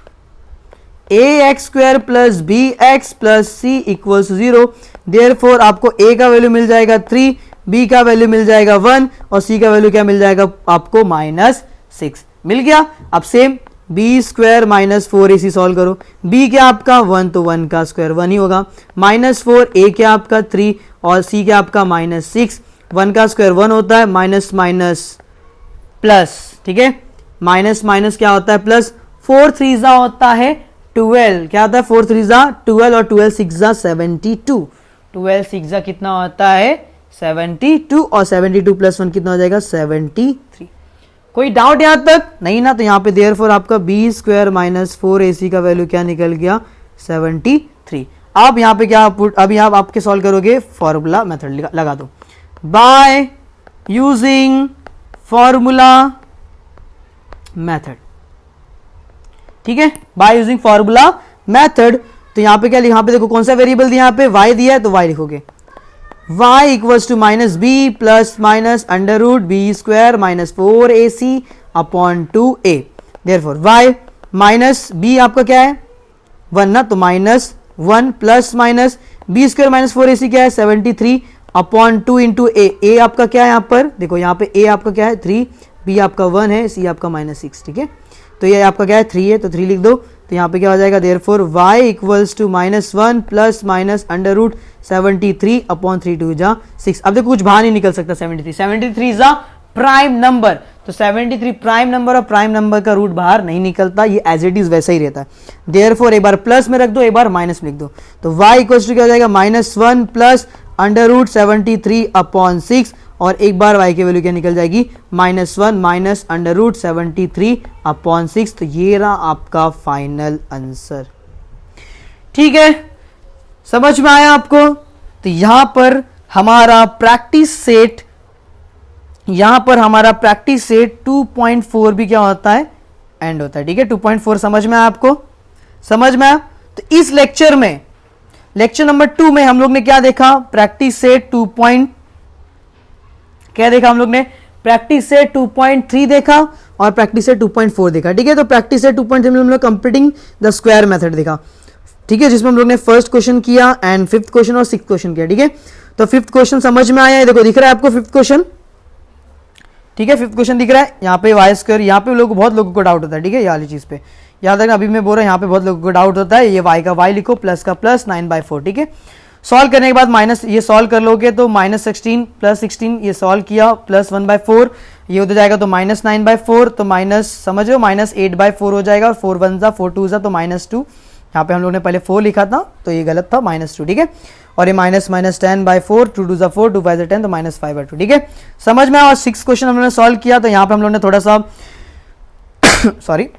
ax square plus bx plus c equals 0, therefore आपको a का वैल्यू मिल जाएगा 3, b का वैल्यू मिल जाएगा 1 और c का वैल्यू क्या मिल जाएगा आपको -6 मिल गया। अब same b square minus 4ac solve करो, b क्या आपका 1 तो 1 का स्क्वायर 1 ही होगा, -4 a क्या आपका 3 और c क्या आपका -6, 1 का स्क्वायर 1 होता है, माइनस माइनस प्लस, ठीक है। माइनस माइनस क्या होता है प्लस, 4 3 होता है 12, क्या होता है 4 3 12 और 12 6 72, 12 6 कितना होता है 72 और 72 प्लस 1 कितना हो जाएगा 73। कोई डाउट यहां तक नहीं ना, तो यहां पे देयरफॉर आपका b स्क्वायर माइनस 4ac का वैल्यू क्या निकल गया 73। अब यहां पे क्या पुट, अब यहां आपके सॉल्व करोगे फॉर्मूला मेथड लगा दो, बाय यूजिंग फॉर्मूला मेथड, ठीक है, बाय यूजिंग फॉर्मूला मेथड। तो यहां पे क्या, यहां पे देखो कौन सा वेरिएबल दिया, यहां पे y दिया है तो y लिखोगे, y equals to minus b plus minus under root b square minus 4ac upon 2a, therefore y minus b आपका क्या है 1 ना, तो -1 plus minus b square minus 4ac क्या है 73 अपॉन 2 इंटू a आपका क्या है, यहां पर देखो, यहां पे a आपका क्या है 3, b आपका 1 है, c आपका -6, ठीक है। तो ये आपका क्या है 3 है, तो 3 लिख दो, तो यहाँ पे क्या हो जाएगा therefore y equals to -1 plus minus under root 73 upon 3 2 जा 6। अब देखो कुछ बाहर नहीं निकल सकता, 73 इज अ प्राइम नंबर, तो 73 प्राइम नंबर और प्राइम नंबर का रूट बाहर नहीं निकलता, ये एज इट इज वैसा ही रहता है। देयरफॉर एक बार प्लस में रख दो, एक बार माइनस में लिख दो, तो y इक्वल्स टू क्या हो जाएगा -1 प्लस अंडर रूट 73 अपॉन 6 और एक बार y की वैल्यू क्या निकल जाएगी -1 माइनस अंडर रूट 73 अपॉन 6। तो ये रहा आपका फाइनल आंसर, ठीक है, समझ में आया आपको। तो यहां पर हमारा प्रैक्टिस सेट, यहां पर हमारा प्रैक्टिस सेट 2.4 भी क्या होता है एंड होता है, ठीक है। 2.4 समझ में आया आपको, समझ में आया। तो इस लेक्चर में, लेक्चर नंबर 2 में हम लोग ने क्या देखा, प्रैक्टिस सेट 2. क्या देखा हम लोग ने, प्रैक्टिस से 2.3 देखा और प्रैक्टिस से 2.4 देखा, ठीक है। तो प्रैक्टिस से 2.3 में हम लोग कंप्लीटिंग द स्क्वायर मेथड देखा, ठीक है, जिसमें हम लोग ने फर्स्ट क्वेश्चन किया एंड 5th क्वेश्चन और 6th क्वेश्चन किया, ठीक है। तो 5th क्वेश्चन समझ में आया है, देखो दिख रहा है आपको 5th क्वेश्चन, ठीक है, 5th क्वेश्चन दिख रहा है। यहाँ पे वाई स्क्वायर, यहाँ पे बहुत लोगों को डाउट होता है, ठीक है, ये वाली चीज पे याद रखना, अभी मैं बोल रहा हूँ यहाँ पे बहुत लोगों को डाउट होता है, ये वाई का वाई लिखो, प्लस का प्लस 9/4, ठीक है। सॉल्व करने के बाद माइनस ये सॉल्व कर लोगे तो -16 प्लस 16 ये सॉल्व किया प्लस 1/4 ये हो जाएगा, तो -9/4, तो माइनस समझो -8/4 हो जाएगा और 4 1 4 2 तो -2। यहाँ पे हम लोग ने पहले 4 लिखा था तो ये गलत था, -2, ठीक है। और ये -10/4, 2 2 4, 2 5 10, तो -5/2, ठीक है, समझ में। और 6th क्वेश्चन हम लोग ने सॉल्व किया, तो यहाँ पे हम लोग ने थोड़ा सा सॉरी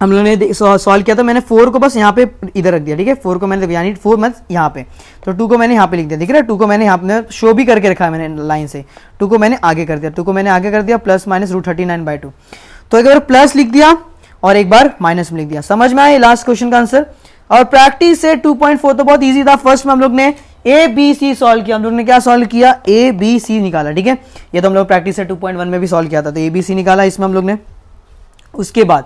हम लोगों ने सॉल्व किया था, मैंने 4 को बस यहाँ पे इधर रख दिया, ठीक है। 4 को मैंने यानी 4 मत यहाँ पे, तो 2 को मैंने यहाँ पे लिख दिया, दिख रहा है। 2 को मैंने यहाँ पे शो भी करके रखा है मैंने लाइन से, 2 को मैंने आगे कर दिया, 2 को मैंने आगे कर दिया प्लस माइनस √39/2। तो एक बार प्लस लिख दिया और एक बार माइनस में लिख दिया, समझ में आया लास्ट क्वेश्चन का आंसर। और प्रैक्टिस से 2.4 तो बहुत इजी था। फर्स्ट में हम लोग ने ए बी सी सॉल्व किया, हम लोग ने क्या सॉल्व किया, ए बी सी निकाला, ठीक है। ये तो हम लोग प्रैक्टिस से 2.1 में भी सॉल्व किया था, तो ए बी सी निकाला इसमें हम लोग ने। उसके बाद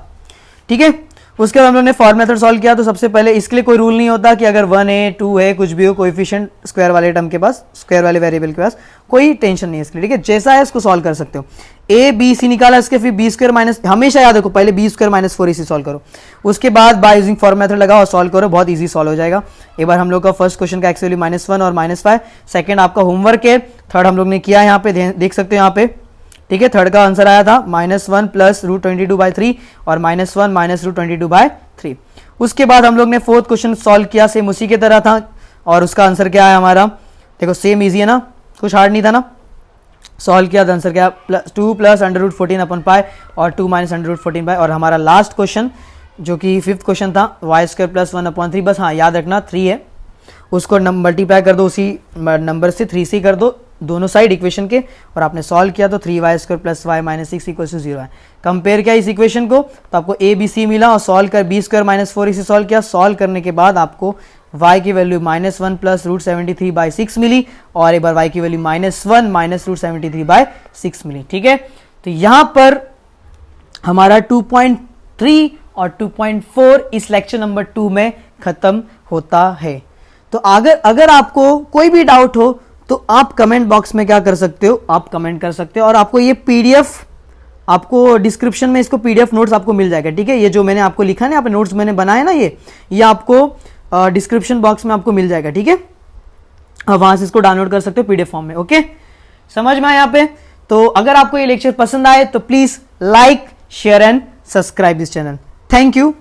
ठीक है, उसके बाद हम लोग ने फॉर मेथड सॉल्व किया। तो सबसे पहले इसके लिए कोई रूल नहीं होता कि अगर 1 है 2 है कुछ भी हो, कोएफिशिएंट स्क्वायर वाले टर्म के पास, स्क्वायर वाले वेरिएबल के पास कोई टेंशन नहीं है इसके लिए, ठीक है। जैसा है इसको सॉल्व कर सकते हो। ए बी सी निकाला, इसके फिर बी स्क्वायर माइनस, हमेशा याद रखो पहले बी स्क्वायर माइनस 4 इसी सॉल्व करो, उसके बाद बाय यूजिंग फॉर मेथड लगाओ और सॉल्व करो, बहुत ईजी सॉल्व हो जाएगा। एक बार हम लोग का फर्स्ट क्वेश्चन का एक्स वैल्यू -1 और -5, सेकंड आपका होमवर्क है, थर्ड हम लोग ने किया यहाँ पे, देख सकते हो यहाँ पे, ठीक है। थर्ड का आंसर आया था -1 प्लस √22/3 और -1 माइनस √22/3। उसके बाद हम लोग ने फोर्थ क्वेश्चन सॉल्व किया, सेम उसी की तरह था, और उसका आंसर क्या है हमारा, देखो सेम इजी है ना, कुछ हार्ड नहीं था ना। सॉल्व किया तो आंसर क्या, 2 प्लस √14/π और 2 माइनस √14/, और हमारा लास्ट क्वेश्चन जो कि फिफ्थ क्वेश्चन था, y² + 1/3। बस हाँ याद रखना 3 है, उसको मल्टीप्लाई कर दो उसी नंबर से, 3 से कर दो दोनों साइड इक्वेशन के, और आपने सॉल्व किया तो 3y² + y - 6 = 0 है। कंपेयर किया इस इक्वेशन को तो आपको a b c मिला, और सॉल्व कर b² - 4 इसे सॉल्व किया, सॉल्व करने के बाद आपको y की वैल्यू -1 प्लस √73/6 मिली, और एक बार y की वैल्यू -1 माइनस √73/6 मिली, ठीक है। तो यहां पर हमारा 2.3 और 2.4 इस लेक्चर नंबर 2 में खत्म होता है। तो अगर आपको कोई भी डाउट हो तो आप कमेंट बॉक्स में क्या कर सकते हो, आप कमेंट कर सकते हो, और आपको ये पीडीएफ, आपको डिस्क्रिप्शन में इसको पीडीएफ नोट्स आपको मिल जाएगा, ठीक है। ये जो मैंने आपको लिखा है ना, यहाँ पे नोट्स मैंने बनाए ना, ये आपको डिस्क्रिप्शन बॉक्स में आपको मिल जाएगा, ठीक है। वहां से इसको डाउनलोड कर सकते हो पीडीएफ फॉर्म में, ओके। समझ में आया यहाँ पे। तो अगर आपको ये लेक्चर पसंद आए तो please like share and subscribe this channel. Thank you.